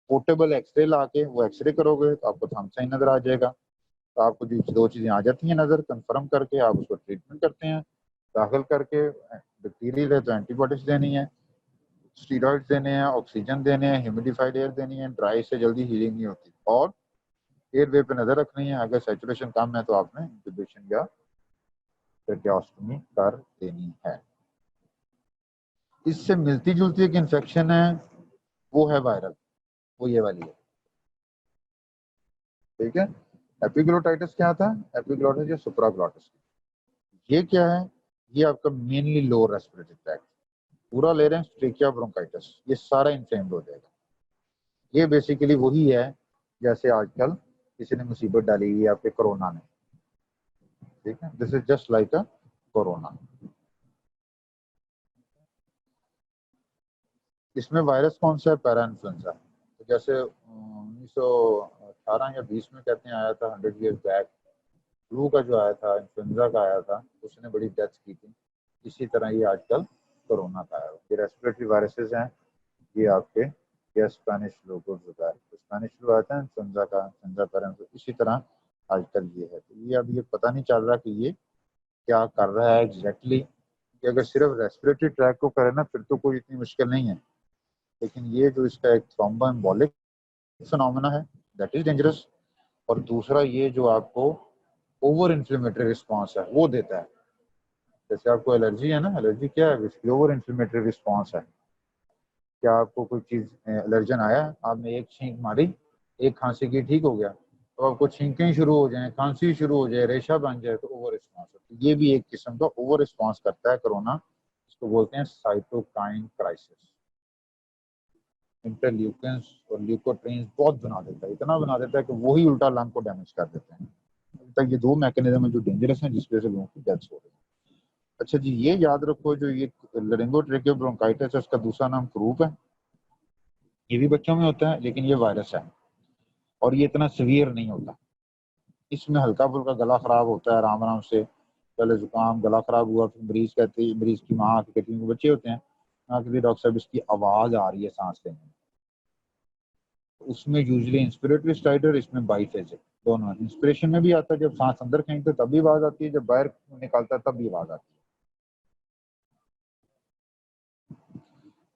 पोर्टेबल एक्सरे ला के वो एक्सरे करोगे तो आपको थंब साइन नजर आ जाएगा। तो आपको जो दो चीजें आ जाती हैं नजर, कंफर्म करके आप उसको ट्रीटमेंट करते हैं। दाखिल करके बैक्टीरियल है तो एंटीबॉडीज देनी है, स्टीरॉइड्स देने हैं, ऑक्सीजन देने हैं, ह्यूमिडिफाइड एयर देनी है, ड्राई से जल्दी हीलिंग नहीं होती, और एयरवे पे नजर रखनी है। अगर सैचुरेशन कम है तो आपने इंट्यूबेशन या ट्रेकियोस्टोमी कर देनी है। इससे मिलती जुलती एक इन्फेक्शन है, वो है वायरल, वो ये वाली है, ठीक है। एपिग्लोटाइटिस क्या था, एपिग्लोटिस या सुप्राग्लॉटिस, ये क्या है, ये आपका मेनली लोअर रेस्पिरेटरी ट्रैक्ट, पूरा ले रहे हैं, ट्रेकिया ब्रोंकाइटिस, ये सारा इन्फ्लेम्ड हो जाएगा। ये बेसिकली वही है जैसे आजकल किसी ने मुसीबत डाली हुई है आपके कोरोना ने, ठीक है, this is just like a corona. इसमें वायरस कौन सा है, पैरा इन्फ्लुएंजा। तो जैसे 1918 या 20 में कहते हैं आया था, 100 ईयर्स बैक, फ्लू का जो आया था, इन्फ्लुएंजा का आया था, उसने बड़ी डेथ्स की थी। इसी तरह ये आजकल कोरोना का आया, ये रेस्पिरेटरी वायरसेस हैं। ये आपके या स्पेनिश फ्लू को होता है, तो स्पेनिश फ्लू आता है इन्फ्लुएंजा का, इन्फ्लुएंजा पैरा, इसी तरह आजकल ये है। तो ये अब ये पता नहीं चल रहा कि ये क्या कर रहा है एग्जैक्टली, कि अगर सिर्फ रेस्पिरेटरी ट्रैक को करे ना फिर तो कोई इतनी मुश्किल नहीं है, लेकिन ये जो इसका एक थ्रोम्बोएम्बोलिक फिनोमेना है, दैट इज डेंजरस। और दूसरा ये जो आपको ओवर इन्फ्लेमेटरी रिस्पॉन्स है वो देता है। जैसे आपको एलर्जी है ना, एलर्जी क्या है, इसकी ओवर इन्फ्लेमेटरी रिस्पॉन्स है। क्या आपको कोई चीज एलर्जन आया, आपने एक छींक मारी, एक खांसी की, ठीक हो गया, तो आपको छींकें शुरू हो जाए, खांसी शुरू हो जाए, रेशा बन जाए, तो ओवर रिस्पॉन्स। ये भी एक किस्म का ओवर रिस्पॉन्स करता है कोरोना, इसको बोलते हैं साइटोकाइन क्राइसिस। इंटरल्यूकेंस और ल्यूकोट्रीन्स बहुत बना देता है, इतना बना देता है कि वही उल्टा लंग को डैमेज कर देते हैं। अभी तक ये दो मैकेनिज्म है जो डेंजरस हैं, जिसकी वजह से लोगों की डेथ्स हो रही है। अच्छा जी, ये याद रखो, जो ये लेरिंगोट्रेकियो ब्रोंकाइटिस है, उसका दूसरा नाम क्रूप है। ये भी बच्चों में होता है, लेकिन ये वायरस है और ये इतना सीवियर नहीं होता। इसमें हल्का फुल्का गला खराब होता है आराम आराम से, पहले जुकाम, गला खराब हुआ, फिर मरीज की माँ आके कहती है, बच्चे होते हैं, माँ कहती है डॉक्टर साहब इसकी आवाज आ रही है सांस लेने में। उसमें यूजुअली इंस्पिरेटरी स्टाइडर, इसमें बाइफेजिक, दोनों। इंस्पिरेशन में भी आता है, जब सांस अंदर खींचते तब भी आवाज आती है, जब बाहर निकालता है तब भी आवाज आती है।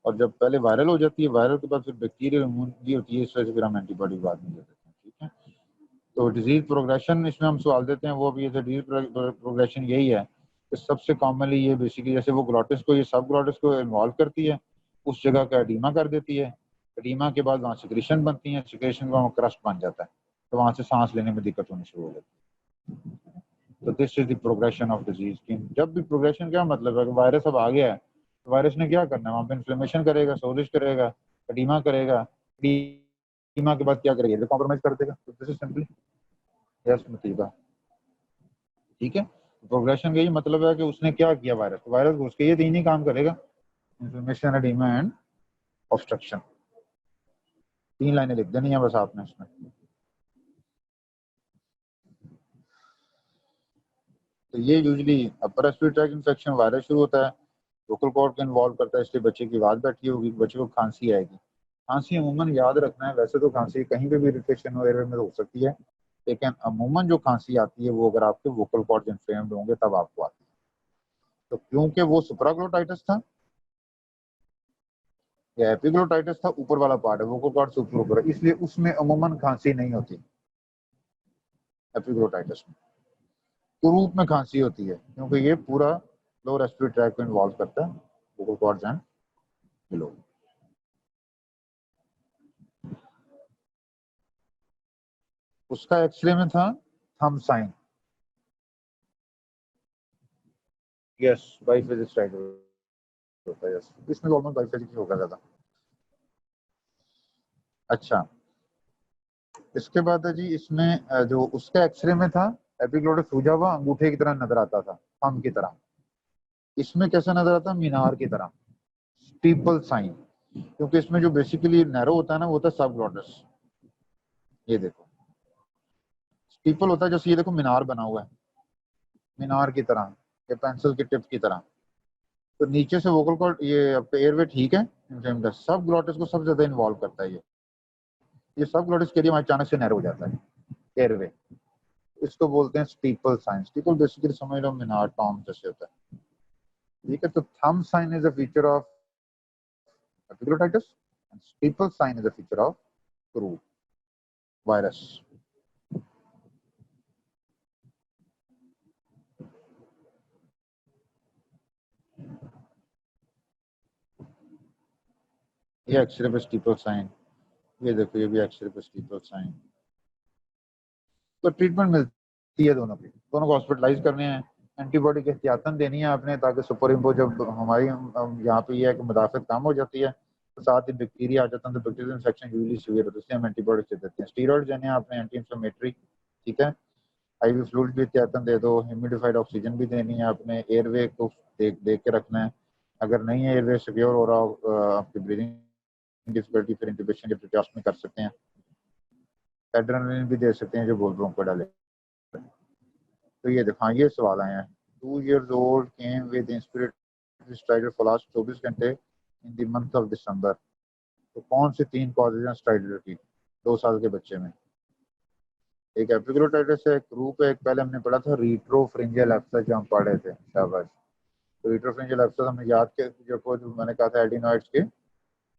और जब पहले वायरल हो जाती है, वायरल के बाद फिर बैक्टीरियल इम्यूनिटी होती है, इस वजह से फिर हम एंटीबॉडी बाद में दे देते हैं, ठीक है। तो डिजीज प्रोग्रेशन इसमें हम सवाल देते हैं, वो भी डिजीज प्रोग्रेशन यही है कि सबसे कॉमनली ये बेसिकली जैसे वो ग्लॉटिस को, ये सब ग्लॉटिस को इन्वॉल्व करती है, उस जगह का एडीमा कर देती है। एडीमा के बाद वहाँ सिक्रेशन बनती है, सिक्रेशन का क्रस्ट बन जाता है, तो वहाँ से सांस लेने में दिक्कत होनी शुरू हो जाती है। तो this is the progression of disease. जब भी प्रोग्रेशन, क्या मतलब है कि वायरस अब आ गया है, तो वायरस ने क्या करना है, वहाँ पे इन्फ्लेमेशन करेगा, सोजिश करेगा, एडीमा करेगा, एडिमा के बाद क्या करेगा, ये कॉम्प्रोमाइज कर देगा। तो दिस इज सिंपली यस मुतीबा, ठीक है। प्रोग्रेशन का ये मतलब है कि उसने क्या किया, वायरस, तो वायरस घुस के ये तीन ही काम करेगा, इंफॉर्मेशन, एडिमा एंड ऑब्स्ट्रक्शन। 3 लाइनें लिख देनी है बस आपने इसमें। तो ये usually upper respiratory tract infection virus शुरू होता है, वोकल कॉर्ड को इन्वॉल्व करता है, इसलिए बच्चे की आवाज बैठी होगी, बच्चे को खांसी आएगी। खांसी अमूमन याद रखना है, वैसे तो खांसी कहीं पे भी इरिटेशन हो एयर में हो सकती है, लेकिन अमूमन जो खांसी आती है वो अगर आपके वोकल कॉर्ड इन्फ्लेम्ड होंगे तब आपको आती है। तो क्योंकि वो सुप्राग्लोटाइटिस था या एपिग्लोटाइटिस था, ऊपर वाला पार्ट है, वोकल कॉर्ड से ऊपर है, इसलिए उसमें अमूमन खांसी नहीं होती। एपिग्लोटाइटिस में रूप में खांसी होती है, क्योंकि ये पूरा लोअर रेस्पिरेटरी ट्रैक्ट को इन्वॉल्व करता है, वोकल कॉर्ड्स एंड बिलो। उसका एक्सरे में था थंब साइन, यस बाइफेजिक टाइप होता है, यस इसमें ऑलमोस्ट बाइफेजिक होगा ज्यादा। अच्छा, इसके बाद है जी, इसमें जो उसका एक्सरे में था एपिग्लोटिस सूजा हुआ अंगूठे की तरह नजर आता था, थंब की तरह। इसमें कैसा नजर आता, मीनार की तरह, स्टीपल साइन, क्योंकि इसमें जो बेसिकली नैरो होता है ना, वो होता है सबग्लोटिस। ये देखो स्टीपल होता है, जैसे ये देखो मीनार बना हुआ है, मीनार की तरह, ये पेंसिल की टिप की तरह। तो नीचे से वोकल कॉर्ड, ये आपका एयरवे ठीक है, सब ग्लॉटिस को सबसे ज्यादा इन्वॉल्व करता है ये सब ग्लॉटिस के लिए अचानक से नैरो हो जाता है एयरवे, इसको बोलते हैं स्टीपल साइन। स्टीपल बेसिकली समझ लो मीनार टॉम जैसे होता है, ठीक है। तो thumb sign is a feature of epiglottitis and steeple sign is a feature of croup virus. ये एक्सरे पे स्टीपल साइन, ये देखो ये भी एक्सरे पे स्टीपल साइन। तो ट्रीटमेंट मिलती है दोनों की, दोनों को हॉस्पिटलाइज करने हैं, एंटीबॉडी की एहतियातन देनी है आपने, ताकि सुपर इम्पोज जब हमारी यहाँ पे ये है कि मुदाफियत कम हो जाती है, तो साथ ही बैक्टीरिया आ जाता है, तो बैक्टीरियल इन्फेक्शन यूजली सीवियर होता है, इसलिए हम एंटीबॉडी से देते हैं। स्टीरॉइड देने हैं आपने एंटी इंफ्लेमेटरी, ठीक है। आईवी फ्लूइड भी एहतियातन दे दो, ह्यूमिडिफाइड ऑक्सीजन भी देनी है आपने, एयरवे को देख के रखना है, अगर नहीं है एयरवे सिक्योर हो रहा हो आपकी ब्रीदिंग डिफिकल्टी, फिर इंट्यूबेशन के ट्रिटमेंट कर सकते हैं, एड्रेनलिन भी दे सकते हैं जो बोल ब्रोंको डाले। तो ये देखा, ये सवाल आए हैं, 2 years old came with inspiratory stridor for last 24 घंटे in the month of December. तो कौन से 3 कॉजेज हैं स्ट्राइडर की 2 साल के बच्चे में? एक एपिग्लोटाइटिस है, एक रूप है, एक पहले हमने पढ़ा था रिट्रोफ्रिंजियल एब्सेस जो हम पढ़े थे, शाबाश। तो रिट्रोफ्रिंजियल एब्सेस हमने याद के जो मैंने कहा था एडिनॉइड्स के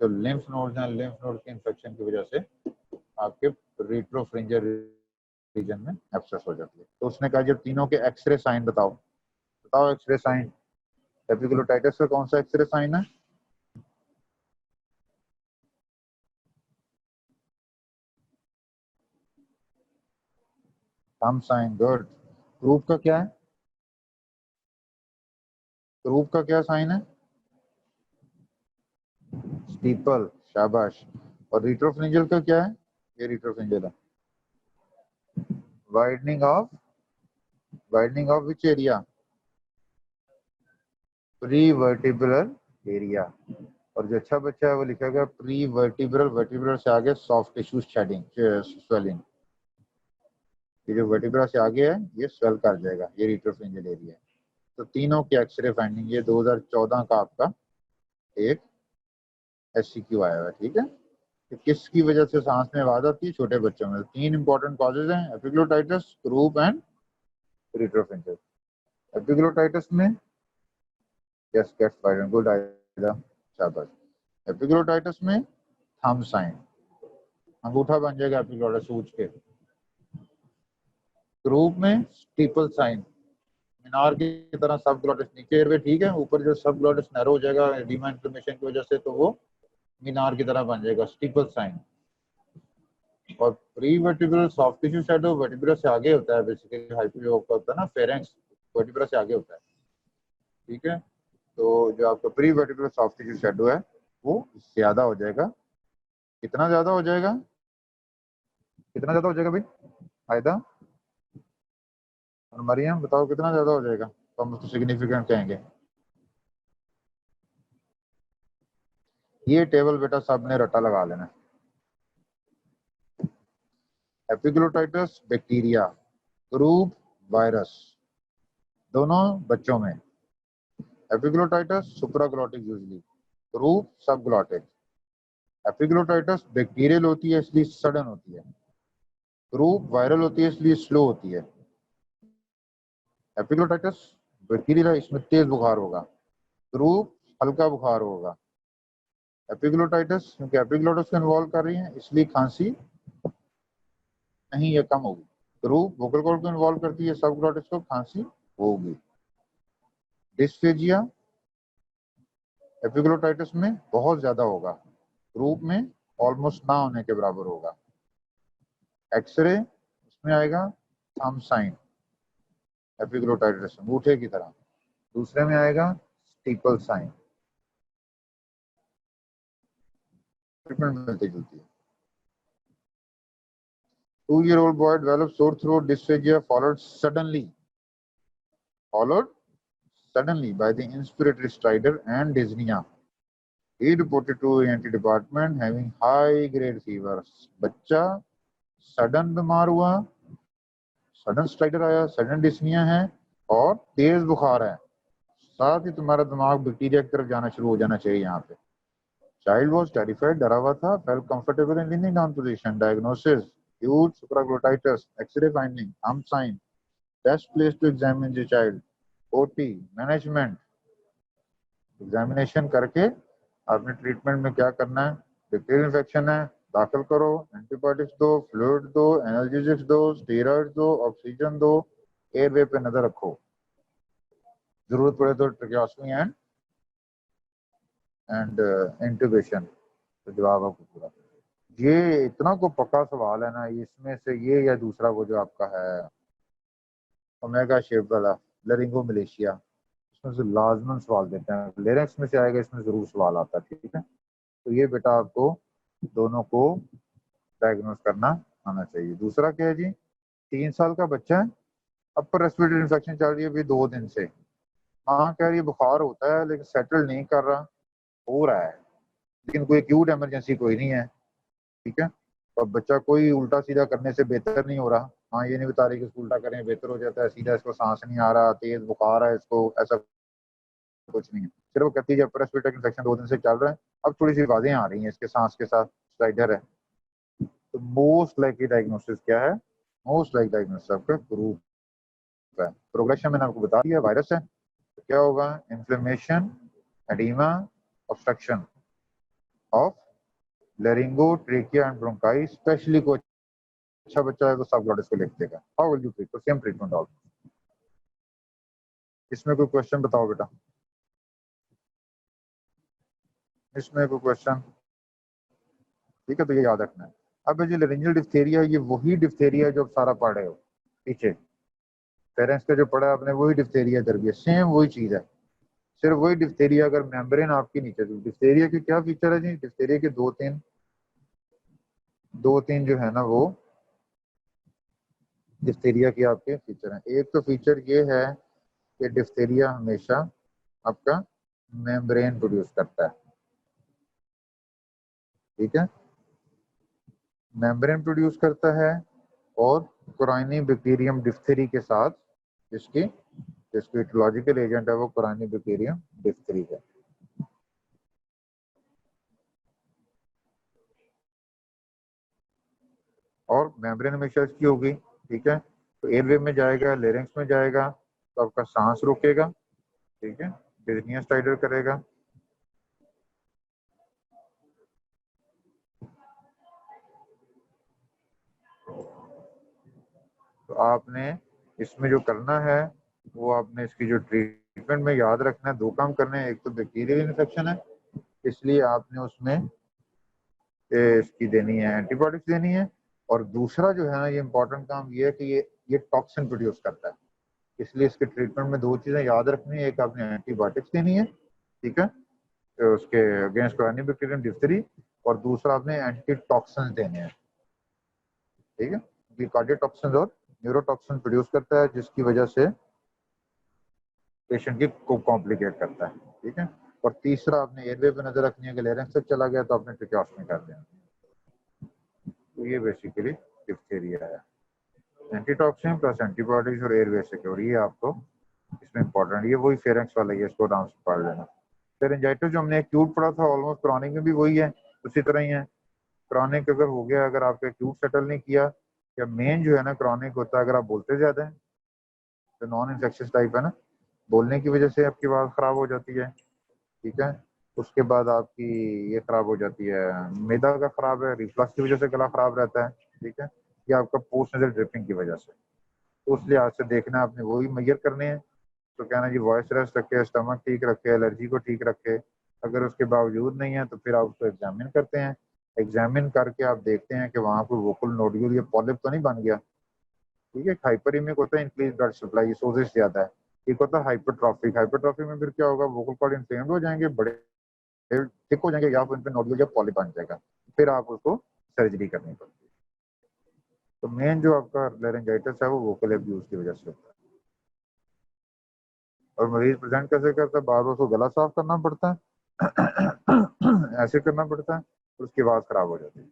जो लिम्फ नोड्स हैं, लिम्फ नोड के इंफेक्शन की वजह से आपके रिट्रोफ्रिंजियल रीजन में एब्सेस हो जाती है। तो उसने कहा जब तीनों के एक्सरे साइन बताओ, बताओ एक्सरे साइन, एपिग्लोटाइटिस का कौन सा एक्सरे साइन है? Thumb sign, good. ग्रुप का क्या है? ग्रुप का क्या साइन है? स्टीपल, शाबाश। और रिट्रोफ्रिंजियल का क्या है? ये रिट्रोफ्रिंजियल है, widening of, widening of which area? Pre vertebral area. और जो अच्छा बच्चा है वो लिखेगा प्री वर्टिब्रल, वर्टिब्रल से आगे सॉफ्ट टिश्यू शेडिंग, स्वेलिंग। ये जो वर्टिब्रा से आगे है ये स्वेल कर जाएगा, ये रिट्रोफ्रिंजियल एरिया है। तो तीनों की एक्सरे फाइंडिंग, ये 2014 का आपका एक SCQ आया हुआ है, ठीक है। तो किसकी वजह से सांस में आवाज आती है? छोटे बच्चों में। 3 इंपॉर्टेंट कॉजेज हैं, एपिग्लोटाइटिस, क्रूप एंड रिट्रोफ्रिंजियल। एपिग्लोटाइटिस में yes get find, good idea, शाबाश। एपिग्लोटाइटिस में थंब साइन, अंगूठा बन जाएगा एपिग्लोटाइटिस सूज के। क्रूप में स्टीपल साइन, मीनार की तरह सब ग्लोटिस, नीचे एयरवे ठीक है, ऊपर जो सब ग्लोटिस नैरो हो जाएगा एडिमा इन्फ्लेमेशन की वजह से, तो वो मीनार की तरह बन जाएगा, स्टीपल साइन। और pre vertebral soft tissue shadow vertebra से आगे होता है, बेसिकली हाइपोजोक का होता है ना, फेरेंक्स वर्टिब्रा से आगे होता है, ठीक है। तो जो आपका pre vertebral soft tissue shadow है वो ज्यादा हो जाएगा कितना ज्यादा हो जाएगा, कितना ज्यादा हो जाएगा भाई आयदा और मरियम, बताओ कितना ज्यादा हो जाएगा, तो हम उसको सिग्निफिकेंट कहेंगे। ये टेबल बेटा सबने रट्टा लगा लेना। एपिग्लोटाइटस बैक्टीरिया, ग्रुप वायरस, दोनों बच्चों में। एपिग्लोटाइटस सुप्राग्लॉटिक यूजली, ग्रुप सबग्लॉटिक। एपिग्लोटाइटस बैक्टीरियल होती है इसलिए सडन होती है, ग्रुप वायरल होती है इसलिए स्लो होती है। एपिग्लोटाइटस बैक्टीरिया, इसमें तेज बुखार होगा, ग्रुप हल्का बुखार होगा। एपिग्लोटाइटस क्योंकि एपिग्लोटिस को इन्वॉल्व कर रही है इसलिए खांसी नहीं या कम होगी। ग्रुप वोकल कॉर्ड को इन्वॉल्व करती है, सबग्लॉटिस को खांसी होगी। डिस्फेजिया एपिग्लोटाइटिस में बहुत ज्यादा होगा, ग्रुप में ऑलमोस्ट ना होने के बराबर होगा। एक्सरे उसमें आएगा थंब साइन, एपिग्लोटाइटिस अंगूठे की तरह। दूसरे में आएगा स्टीपल साइन, ट्रीटमेंट मिलती जुलती है। 2-year-old boy developed sore throat dysphagia followed suddenly by the inspiratory stridor and dyspnea. He reported to ENT department having high grade fever. बच्चा सडन बीमार हुआ, सडन स्ट्राइडर आया, सडन डिस्निया है और तेज बुखार है, साथ ही तुम्हारा दिमाग बैक्टीरिया की तरफ जाना शुरू हो जाना चाहिए। यहाँ पे चाइल्ड वॉज टेरिफाइड, डरा हुआ था, felt comfortable in leaning down position. Diagnosis huge supraglottitis, X-ray finding, thumb sign, test place to examine the child, OT, management. Examination करके आपने ट्रीटमेंट में क्या करना है, बैक्टीरियल इन्फेक्शन है, दाखिल करो, एंटीबायोटिक्स दो, फ्लूइड दो, एनाल्जेसिक्स दो, स्टेरॉइड दो, ऑक्सीजन दो, एयरवे पे नजर रखो, जरूरत पड़े तो ट्रेकियोस्टमी एंड इंट्यूबेशन। तो जवाब आपको पूरा। ये इतना को पक्का सवाल है ना, इसमें से ये या दूसरा वो जो आपका है ओमेगा शेप वाला लरिंगो मलेशिया, इसमें से लाजमन सवाल देते हैं, लेरिंक्स में से आएगा, इसमें जरूर सवाल आता है। ठीक है, तो ये बेटा आपको दोनों को डायग्नोस करना आना चाहिए। दूसरा क्या है जी, 3 साल का बच्चा है, अपर रेस्पिरेटरी इन्फेक्शन चल रही है अभी 2 दिन से, माँ कह रही है बुखार होता है लेकिन सेटल नहीं कर रहा, हो रहा है लेकिन कोई एक्यूट इमरजेंसी कोई नहीं है। ठीक है, और बच्चा कोई उल्टा सीधा करने से बेहतर नहीं हो रहा, हाँ ये नहीं बता रही कि इसको उल्टा करें बेहतर हो जाता है, सीधा इसको सांस नहीं आ रहा, तेज बुखार है इसको, ऐसा कुछ नहीं है। सिर्फ वो कहती है अपर रेस्पिरेटरी इन्फेक्शन 2 दिन से चल रहा है, अब थोड़ी सी आवाजें आ रही हैं इसके सांस के साथ, स्लाइडर है। तो मोस्ट लाइकली डायग्नोसिस क्या है, मोस्ट लाइक डायग्नोसिस आपका ग्रुप है। प्रोग्रेशन मैंने आपको बता दिया, वायरस है तो क्या होगा, inflammation, oedema, obstruction of laryngo, trachea and bronchi. Specially कोई अच्छा बच्चा है तो सबग्लॉटिस को लिख देगा। हाउ विल यू ट्रीट, तो सेम ट्रीटमेंट ऑल। इसमें कोई क्वेश्चन बताओ बेटा, इसमें कोई क्वेश्चन? ठीक है, तो ये याद रखना है। अब जो लेरिंजियल डिप्थेरिया, ये वही डिप्थेरिया जो आप सारा पढ़ रहे हो पीछे, पेरेंट्स का जो पढ़ा आपने वही डिप्थेरिया कर दिया, सेम वही चीज है, सिर्फ वही डिप्थेरिया अगर मेम्ब्रेन आपकी नीचे। तो डिप्थेरिया के क्या फीचर है जी, डिप्थेरिया के दो तीन जो है ना वो डिप्थेरिया के आपके फीचर हैं। एक तो फीचर ये है कि डिप्थेरिया हमेशा आपका मेम्ब्रेन प्रोड्यूस करता है। ठीक है, मेम्ब्रेन प्रोड्यूस करता है और कोराइनी बैक्टीरियम डिप्थेरी के साथ जिसकी जिसकी इटोलॉजिकल एजेंट है वो कोराइनी बैक्टीरियम डिप्थेरी है। और मेम्ब्रेन हमेशा इसकी होगी। ठीक है, तो एयरवे में जाएगा, लेरिंक्स में जाएगा तो आपका सांस रुकेगा। ठीक है, डिस्निया स्टाइडर करेगा। तो आपने इसमें जो करना है वो आपने इसकी जो ट्रीटमेंट में याद रखना है, 2 काम करने हैं। एक तो बैक्टीरियल इन्फेक्शन है इसलिए आपने उसमें इसकी देनी है, एंटीबायोटिक्स देनी है। और दूसरा जो है ना ये इंपॉर्टेंट काम ये है कि ये टॉक्सिन प्रोड्यूस करता है, इसलिए इसके ट्रीटमेंट में 2 चीजें याद रखनी है। एक आपने एंटीबायोटिक्स देनी है, ठीक है, तो उसके अगेंस्ट कोराइनी बैक्टीरियम डिप्थेरी, और दूसरा आपने एंटीटॉक्सिन देने हैं, ठीक है। ये कार्डियोटॉक्सिन और न्यूरोटॉक्सिन प्रोड्यूस करता है, जिसकी वजह से पेशेंट की को कॉम्प्लिकेट करता है, ठीक है। और तीसरा आपने एयरवे पे नजर रखनी है कि लेरेंक्स तक चला गया तो आपने ट्रिक्योस्टमी कर देना। तो ये बेसिकली डिप्थीरिया है। एंटीटॉक्सिन प्लस एंटीबॉडीज और एयरवे सिक्योर, ये आपको इसमें इंपॉर्टेंट, ये वही फेरेंक्स वाला है, इसको आराम से पढ़ लेना। फेरेंजाइटिस जो हमने एक्यूट पढ़ा था, ऑलमोस्ट क्रॉनिक में भी वही है, उसी तरह ही है। क्रॉनिक अगर हो गया, अगर आपका एक्यूट सेटल नहीं किया, या मेन जो है ना क्रॉनिक होता है अगर आप बोलते ज्यादा है, तो नॉन इन्फेक्शियस टाइप है ना, बोलने की वजह से आपकी आवाज खराब हो जाती है, ठीक है। उसके बाद आपकी ये खराब हो जाती है, मैदा का खराब है, रिफ्लक्स की वजह से गला खराब रहता है, ठीक है। या आपका पोस्ट नजर ड्रिपिंग की वजह से, तो उस लिहाज से देखना आपने वही मेजर करने हैं। तो कहना जी वॉइस रेस्ट रखे, स्टमक ठीक रखे, एलर्जी को ठीक रखे, अगर उसके बावजूद नहीं है तो फिर आप उसको एग्जामिन करते हैं। एग्जामिन करके आप देखते हैं कि वहाँ कोई वोकल नोड्यूल या पॉलिप तो नहीं बन गया, ठीक है। हाइपरीमिक होता है इंक्रीज ब्लड सप्लाई, सोजिश ज्यादा है। एक होता है हाइपरट्रॉफिक, हाइपरट्रॉफिक में फिर क्या होगा, वोकल कॉर्ड इन्फ्लेम्ड हो जाएंगे, बड़े थिक हो जाएंगे, या फिर उन पे नोड्यूल या पॉलिप बन जाएगा, फिर आप उसको सर्जरी करनी पड़ती है। तो मेन जो आपका लेरेंजाइटिस है वो वोकल एब्यूज की वजह से होता है। और मरीज प्रेजेंट कैसे करता है, बार बार उसको गला साफ करना पड़ता है ऐसे करना पड़ता है, और उसकी आवाज खराब हो जाती है।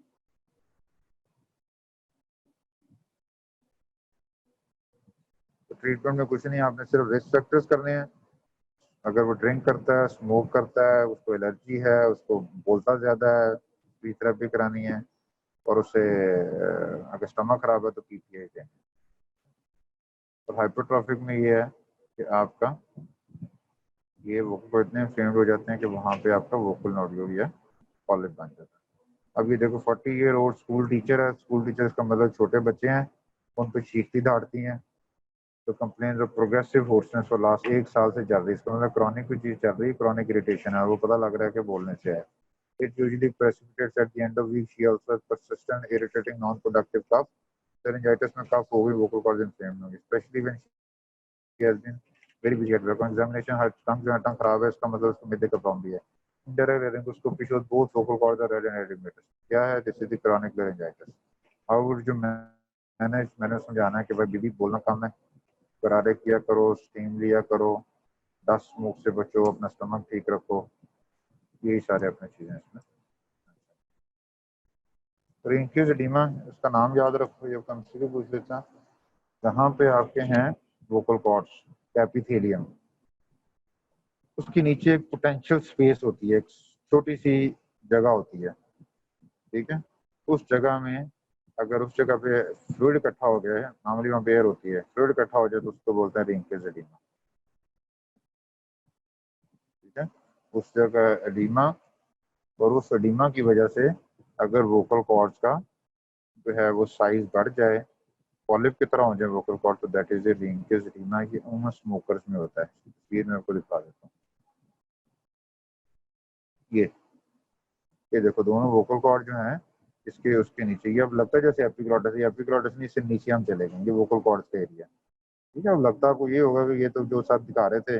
तो ट्रीटमेंट में कुछ नहीं, आपने सिर्फ रिस्क फैक्टर्स करने हैं। अगर वो ड्रिंक करता है, स्मोक करता है, उसको एलर्जी है, उसको बोलता ज्यादा है, थेरेपी करानी है। और उसे अगर स्टमक खराब है तो पीपीआई देंगे। और हाइपरट्रॉफिक में ये है कि आपका ये वोकल इतने इन्फ्लेम्ड हो जाते हैं कि वहाँ पे आपका वोकल नोड्यूल या पॉलिप बन जाता है। अब ये देखो 40 ईयर ओल्ड स्कूल टीचर है, स्कूल टीचर का मतलब छोटे बच्चे हैं, उन पर चीखती दहाड़ती हैं। तो complain of progressive hoarseness for last 1 साल से चल रही है, इसका मतलब क्रॉनिक कोई चीज चल रही है, क्रॉनिक इरिटेशन है, वो पता लग रहा है कि बोलने से है। It usually precipitates at the end of week, she also persistent irritating non productive cough. Laryngitis में कफ हो गई, वोकल कॉर्ड इन्फ्लेम्ड होगी, especially when she has been very busy at work. Examination her tongue जो है टंग खराब है, इसका मतलब उसको मिडे का प्रॉब्लम भी है। Indirect laryngoscopy shows both vocal cords are red and edematous. क्या है, this is the chronic laryngitis. और जो मैंने समझाना है कि भाई बीबी बोलना कम है, गरारे किया करो, स्टीम लिया करो, डस्ट स्मोक से बचो, अपना स्टमक ठीक रखो, यही सारे अपने चीजें इसमें। रिंक्यूज एडिमा, इसका नाम याद रखो, ये कम से पूछ लेता। जहाँ पे आपके हैं वोकल कॉर्ड्स, एपिथेलियम, उसके नीचे एक पोटेंशियल स्पेस होती है, एक छोटी सी जगह होती है, ठीक है। उस जगह में अगर उस जगह पे फ्लूइड इकट्ठा हो गया है, नॉर्मली वहाँ पे एयर होती है, फ्लूइड इकट्ठा हो जाए तो उसको बोलते हैं रिंक्यूज एडिमा, ठीक है। उस जगह एडिमा, और उस एडिमा की वजह से अगर वोकल कॉर्ड्स का जो है वो साइज बढ़ जाए, पॉलिप की तरह हो जाए वोकल कॉर्ड, तो दैट इज ए रिंकेज एडिमा। ये उम्र स्मोकर्स में होता है, तस्वीर में आपको दिखा देता हूँ। ये देखो दोनों वोकल कॉर्ड जो हैं, इसके उसके नीचे, ये अब लगता है जैसे एपिग्लॉटिस, ये एपिग्लॉटिस नहीं, इससे नीचे हम चले गए, ये वोकल कॉर्ड का एरिया, ठीक है। अब लगता है आपको ये होगा कि ये तो जो सब दिखा रहे थे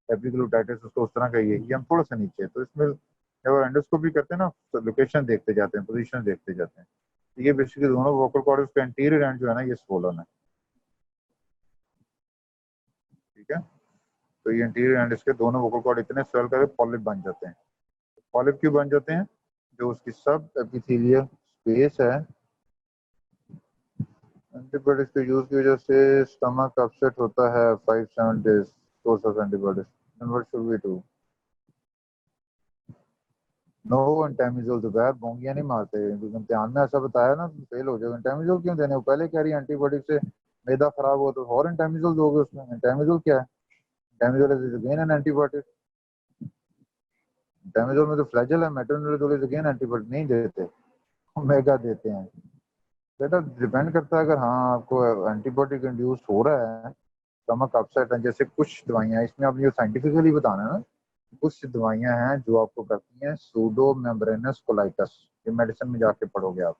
एपिग्लोटाइटिस, उसको उस तरह का ये हम थोड़ा सा नीचे है। तो इसमें जब एंडोस्कोपी करते हैं ना, तो लोकेशन देखते जाते हैं, पोजीशन देखते जाते हैं। तो ये बेसिकली दोनों वोकल कॉर्ड, उसका इंटीरियर एंड जो है ना ये स्वोलन है, ठीक है। तो ये इंटीरियर एंड इसके दोनों वोकल कॉर्ड इतने स्वेल करके पॉलिप बन जाते हैं। पॉलिप क्यों बन जाते हैं, जो उसकी सब एपिथेलियल स्पेस है, एंटीबायोटिक्स के यूज की वजह से स्टमक अपसेट होता है 5-7 days, course of antibiotics, and what should we do. No entamizole, दोपहर बोंगियां नहीं मारते, इम्तिहान में ऐसा बताया ना, फेल हो जाओगे। एंटामिजोल क्यों देने, वो पहले कह रही है एंटीबायोटिक से मैदा खराब हो तो और एंटामिजोल दोगे उसमें। एंटामिजोल क्या है, एंटामिजोल इज अगेन एन एंटीबायोटिक। एंटामिजोल में तो फ्लैजल है, मेट्रोनिडाजोल इज अगेन एंटीबायोटिक, नहीं देते, ओमेगा देते हैं। बेटा डिपेंड करता है, अगर हाँ आपको एंटीबायोटिक इंड्यूस हो रहा है, स्टमक अपसेट है, जैसे कुछ दवाइयाँ, इसमें आप ये साइंटिफिकली बताना है ना, कुछ दवाइयाँ हैं जो आपको करती हैं सूडो मेम्ब्रेनस कोलाइटिस, ये मेडिसिन में जाके पढ़ोगे आप,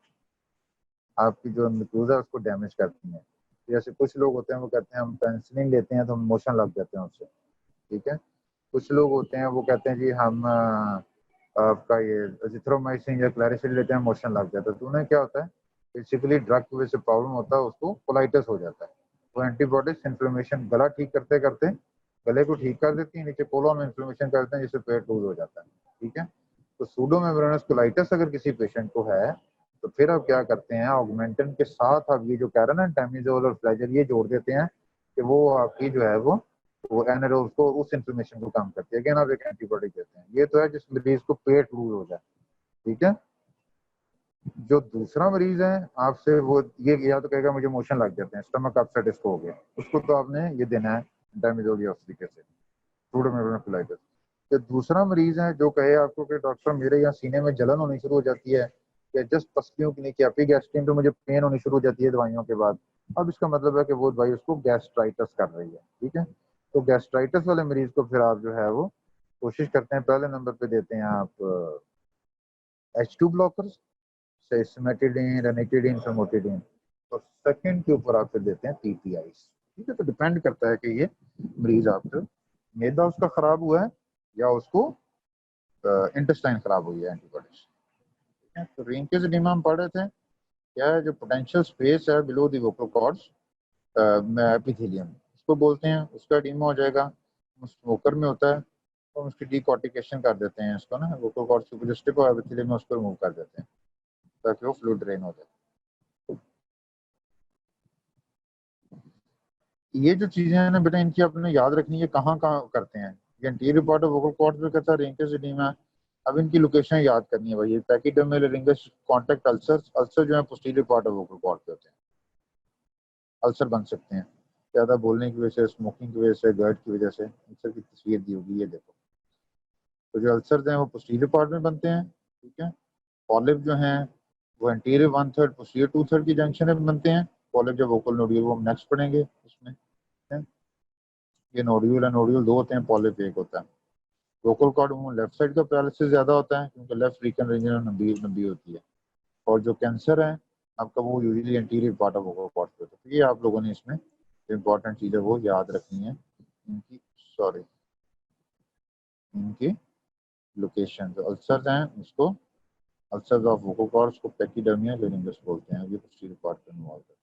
आपकी जो म्यूकोजा है उसको डैमेज करती हैं। जैसे कुछ लोग होते हैं वो कहते हैं हम पेनिसिलिन लेते हैं तो मोशन लग जाते हैं उससे, ठीक है। कुछ लोग होते हैं वो कहते हैं जी हम आपका ये एजिथ्रोमाइसिन या क्लैरिसिल लेते हैं, मोशन लग जाता है, तो उन्हें क्या होता है, बेसिकली ड्रग की वजह से प्रॉब्लम होता है, उसको कोलाइटिस हो जाता है। वो एंटीबॉडीज इन्फ्लेमेशन गला ठीक करते करते गले को ठीक कर देती है, नीचे कोलोन में इन्फ्लेमेशन करते हैं, जिससे पेट लूज हो जाता है। ठीक है, तो सूडो मेम्ब्रेनस कोलाइटिस अगर किसी पेशेंट को है तो फिर आप क्या करते हैं, ऑगमेंटन के साथ आप ये जो कह रहे हैं ना टेमिजोल और फ्लैजर, ये जोड़ देते हैं कि वो आपकी जो है वो एनएरोल को, उस इन्फ्लेमेशन को कम करती है। अगेन आप एक एंटीबॉडी देते हैं। ये तो है जिस मरीज को पेट लूज हो जाए। ठीक है, जो दूसरा मरीज है आपसे, वो ये या तो कहेगा मुझे मोशन लग जाते हैं, स्टमक अपसेट इसको हो गया, उसको तो आपने ये देना है डायमिजोल या उस तरीके से सूडोमोनास। तो दूसरा मरीज है जो कहे आपको कि डॉक्टर मेरे यहाँ सीने में जलन होनी शुरू हो जाती है, या जस्ट पसलियों की नीचे एपिगैस्ट्रियन पे मुझे पेन होनी शुरू हो जाती है दवाइयों के बाद, अब इसका मतलब है कि वो दवाई उसको गैस्ट्राइटिस कर रही है। ठीक है, तो गैस्ट्राइटिस वाले मरीज को फिर आप जो है वो कोशिश करते हैं, पहले नंबर पे देते हैं आप H2 blockers, cimetidine, ranitidine, famotidine, और सेकंड के ऊपर आप फिर देते हैं पीपीआईस। ठीक है, तो डिपेंड करता है कि ये मरीज आपका मैदा उसका खराब हुआ है या उसको इंटेस्टाइन खराब हुई है एंटीबॉडीज। ठीक है, तो रिंकेज एडिमा हम पढ़ रहे थे, क्या है, जो पोटेंशियल स्पेस है बिलो द वोकल कॉर्ड्स में एपिथेलियम उसको बोलते हैं, उसका एडिमा हो जाएगा। स्मोकर में होता है तो हम उसकी डीकॉर्टिकेशन कर देते हैं, इसको ना वोकल कॉर्ड्स के जो स्टिप और एपिथेलियम में उसको रिमूव कर देते हैं ताकि वो फ्लूइड ड्रेन हो जाए। ये जो चीजें हैं ना बेटा, इनकी आपने याद रखनी है, कहाँ कहाँ करते हैं। ये anterior part of vocal cord पे कहता है रिंकेज एडिमा है। अब इनकी लोकेशन याद करनी है भाई, pachydermal rings contact ulcer, ulcer जो है posterior part of vocal cord पे होते हैं, अल्सर बन सकते हैं ज्यादा बोलने की वजह से, स्मोकिंग की वजह से, गर्ड की वजह से। अल्सर की तस्वीर दी होगी, ये देखो। तो जो अल्सर हैं वो पोस्टीरियर पार्ट में बनते हैं। ठीक है, पॉलिप जो हैं वो anterior one third posterior two third की जंक्शन में बनते हैं। पॉलिप जो वोकल नोड्यूल वो हम नेक्स्ट पढ़ेंगे उसमें। ये नोड्यूल है, नोड्यूल दो होते हैं, पॉलिप एक होता है। वोकल कॉर्ड में लेफ्ट साइड का पैरालिसिस ज्यादा होता है क्योंकि लेफ्ट रीकन रीजन लंबी लंबी होती है, और जो कैंसर है आपका वो usually anterior part of vocal cord पे होता है। तो ये आप लोगों ने इसमें जो इंपॉर्टेंट चीज़ है वो याद रखनी है, इनकी, सॉरी, इनकी लोकेशन। जो अल्सर्स हैं उसको, अल्सर्स ऑफ वोकल कॉर्ड्स को पैकिडर्मिया लेरिंगस बोलते हैं। ये पोस्टीरियर पार्ट पे इन्वॉल्व है,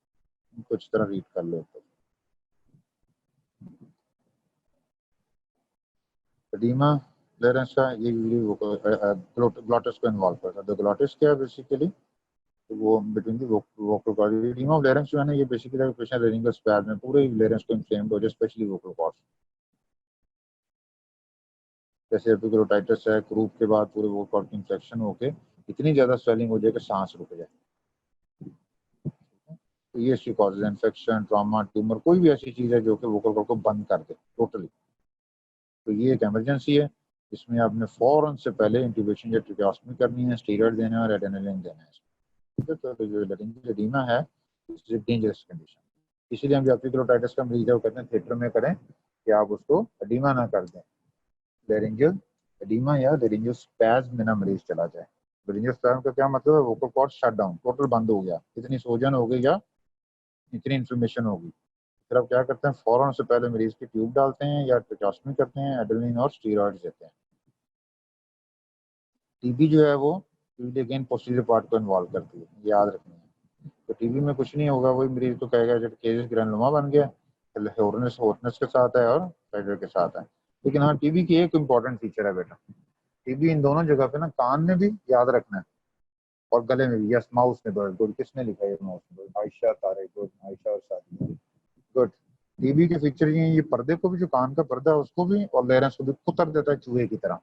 इनको अच्छी तरह रीड कर लो। एडिमा क्लियरेंस का ये ग्लोटिस को इन्वॉल्व करता है। तो ग्लोटिस क्या है बेसिकली, तो वो between the vocal cord, edema of larynx जो है ना, ये बेसिकली पेशेंट लेरिंगस स्पैज में पूरे लेरेंस को इन्फ्लेम्ड हो जाए, स्पेशली वोकल कॉर्ड्स। जैसे एपिग्लोटाइटिस है, क्रूप के बाद पूरे वोकल कॉर्ड की इंफेक्शन होके इतनी ज्यादा स्वेलिंग हो जाए कि सांस रुक जाए। तो ये इसकी कॉजेज, इन्फेक्शन, ट्रॉमा, ट्यूमर, कोई भी ऐसी चीज है जो कि वोकल कॉर्ड को बंद कर दे टोटली। तो ये एक इमरजेंसी है, इसमें आपने फौरन से पहले इंट्यूबेशन या ट्रिकोस्टमी करनी है, स्टीरॉयड देना है और एड्रेनालिन देना है। ठीक है, तो जो लेरिंजियल एडिमा है इट्स ए डेंजरस कंडीशन। इसीलिए हम जो एपिग्लोटाइटिस का मरीज है वो कहते हैं थिएटर में करें कि आप उसको एडिमा ना कर दें। लेरिंजियल एडिमा या लेरिंजियल स्पैज्म में ना मरीज चला जाए। लेरिंजियल स्पैज्म का क्या मतलब है, vocal cord shut down, total बंद हो गया, इतनी सोजन हो गई या इतनी इन्फ्लेमेशन होगी। फिर आप क्या करते हैं, फौरन से पहले मरीज की ट्यूब डालते हैं या ट्रिकोस्टमी करते हैं, एड्रेनालिन और स्टीरॉइड्स देते हैं। टीबी जो है वो यूजली अगेन पोस्टीरियर पार्ट को इन्वॉल्व करती है, याद रखनी है। तो टीबी में कुछ नहीं होगा, वही मरीज को कहेगा जब केजेस ग्रैनुलोमा बन गया, हॉटनेस के साथ है और फेडर के साथ है। लेकिन हाँ, टीबी की एक इंपॉर्टेंट फीचर है बेटा, टीबी इन दोनों जगह पे ना, कान में भी याद रखना है और गले में भी। यस, माउस ने बर्ड, गुड, किसने लिखा है माउस ने बर्ड, आयशा तारे, गुड, आयशा और सादिया, गुड। टीबी के फीचर ये हैं, ये पर्दे को भी, जो कान का पर्दा है उसको भी और लेरेंस को भी कुतर देता है चूहे की तरह।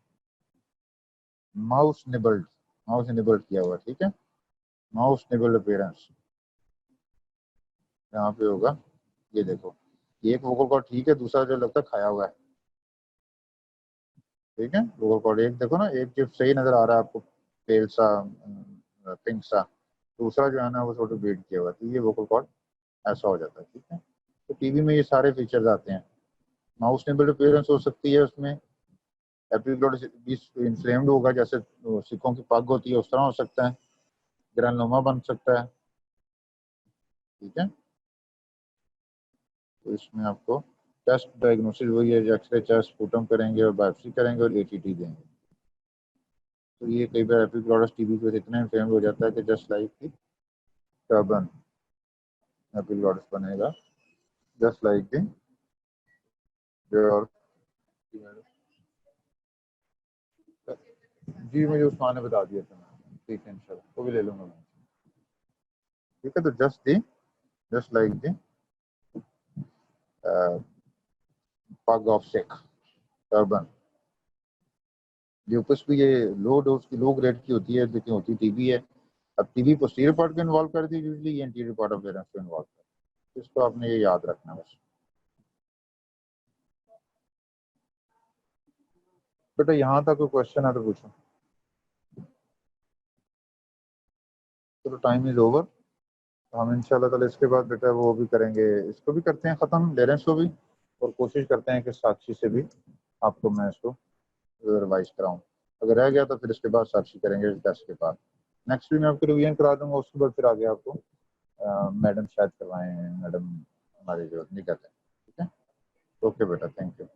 माउस निबल्ड, माउस निबल्ड किया हुआ, ठीक है, माउस निबल्ड अपीयरेंस यहाँ पे होगा। ये देखो, एक वोकल कॉर्ड ठीक है, दूसरा जो लगता है खाया हुआ है। ठीक है, वोकल कॉर्ड एक देखो ना, एक जो सही नजर आ रहा है आपको, पेल सा, पिंक सा, दूसरा जो है ना वो थोड़ा बीट किया हुआ है, तो ये वोकल कॉर्ड ऐसा हो जाता है। ठीक है, तो टीवी में ये सारे फीचर्स आते हैं। माउस निबल्ड अपीयरेंस हो सकती है उसमें, एपिग्लोटिस इन्फ्लेम्ड होगा, जैसे सिक्कों की पग होती है उस तरह हो सकता है, ग्रैनुलोमा बन सकता है। ठीक है, तो इसमें आपको टेस्ट डायग्नोसिस वही है, एक्सरे चेस्ट स्पूटम करेंगे और बायोप्सी करेंगे और एटीटी देंगे। तो ये कई बार एपिग्लॉटिस टीबी पे इतना इन्फ्लेम्ड हो जाता है कि जस्ट लाइक की टर्बन एपिग्लॉटिस बनेगा, जस्ट लाइक दी जी। मुझे उस्मान ने बता दिया था, ठीक है इंशाल्लाह वो भी ले लूंगा मैं। ठीक है, तो जस्ट लाइक दी पग ऑफ शेक टर्बन। ल्यूपस भी ये लो डोज की, लो ग्रेड की होती है, लेकिन होती टीबी है। अब टीबी पोस्टीरियर पार्ट को इन्वॉल्व करती है यूजली, ये एंटीरियर पार्ट ऑफ फेरेंक्स को इन्वॉल्व करती है। इसको आपने ये याद रखना बस। बेटा यहाँ तक कोई क्वेश्चन है तो पूछो। चलो टाइम इज ओवर। हम इंशाल्लाह ताला इसके बाद बेटा वो भी करेंगे, इसको भी करते हैं ख़त्म, लेरेंस को भी, और कोशिश करते हैं कि साक्षी से भी आपको मैं इसको रिवाइज कराऊँ। अगर रह गया तो फिर इसके बाद साक्षी करेंगे टेस्ट के बाद। नेक्स्ट वीक मैं आपको रिवीजन करा दूंगा, उसके बाद फिर आगे आपको मैडम शायद करवाएं, मैडम हमारे जो नहीं करते हैं। ठीक है, ओके बेटा, थैंक यू।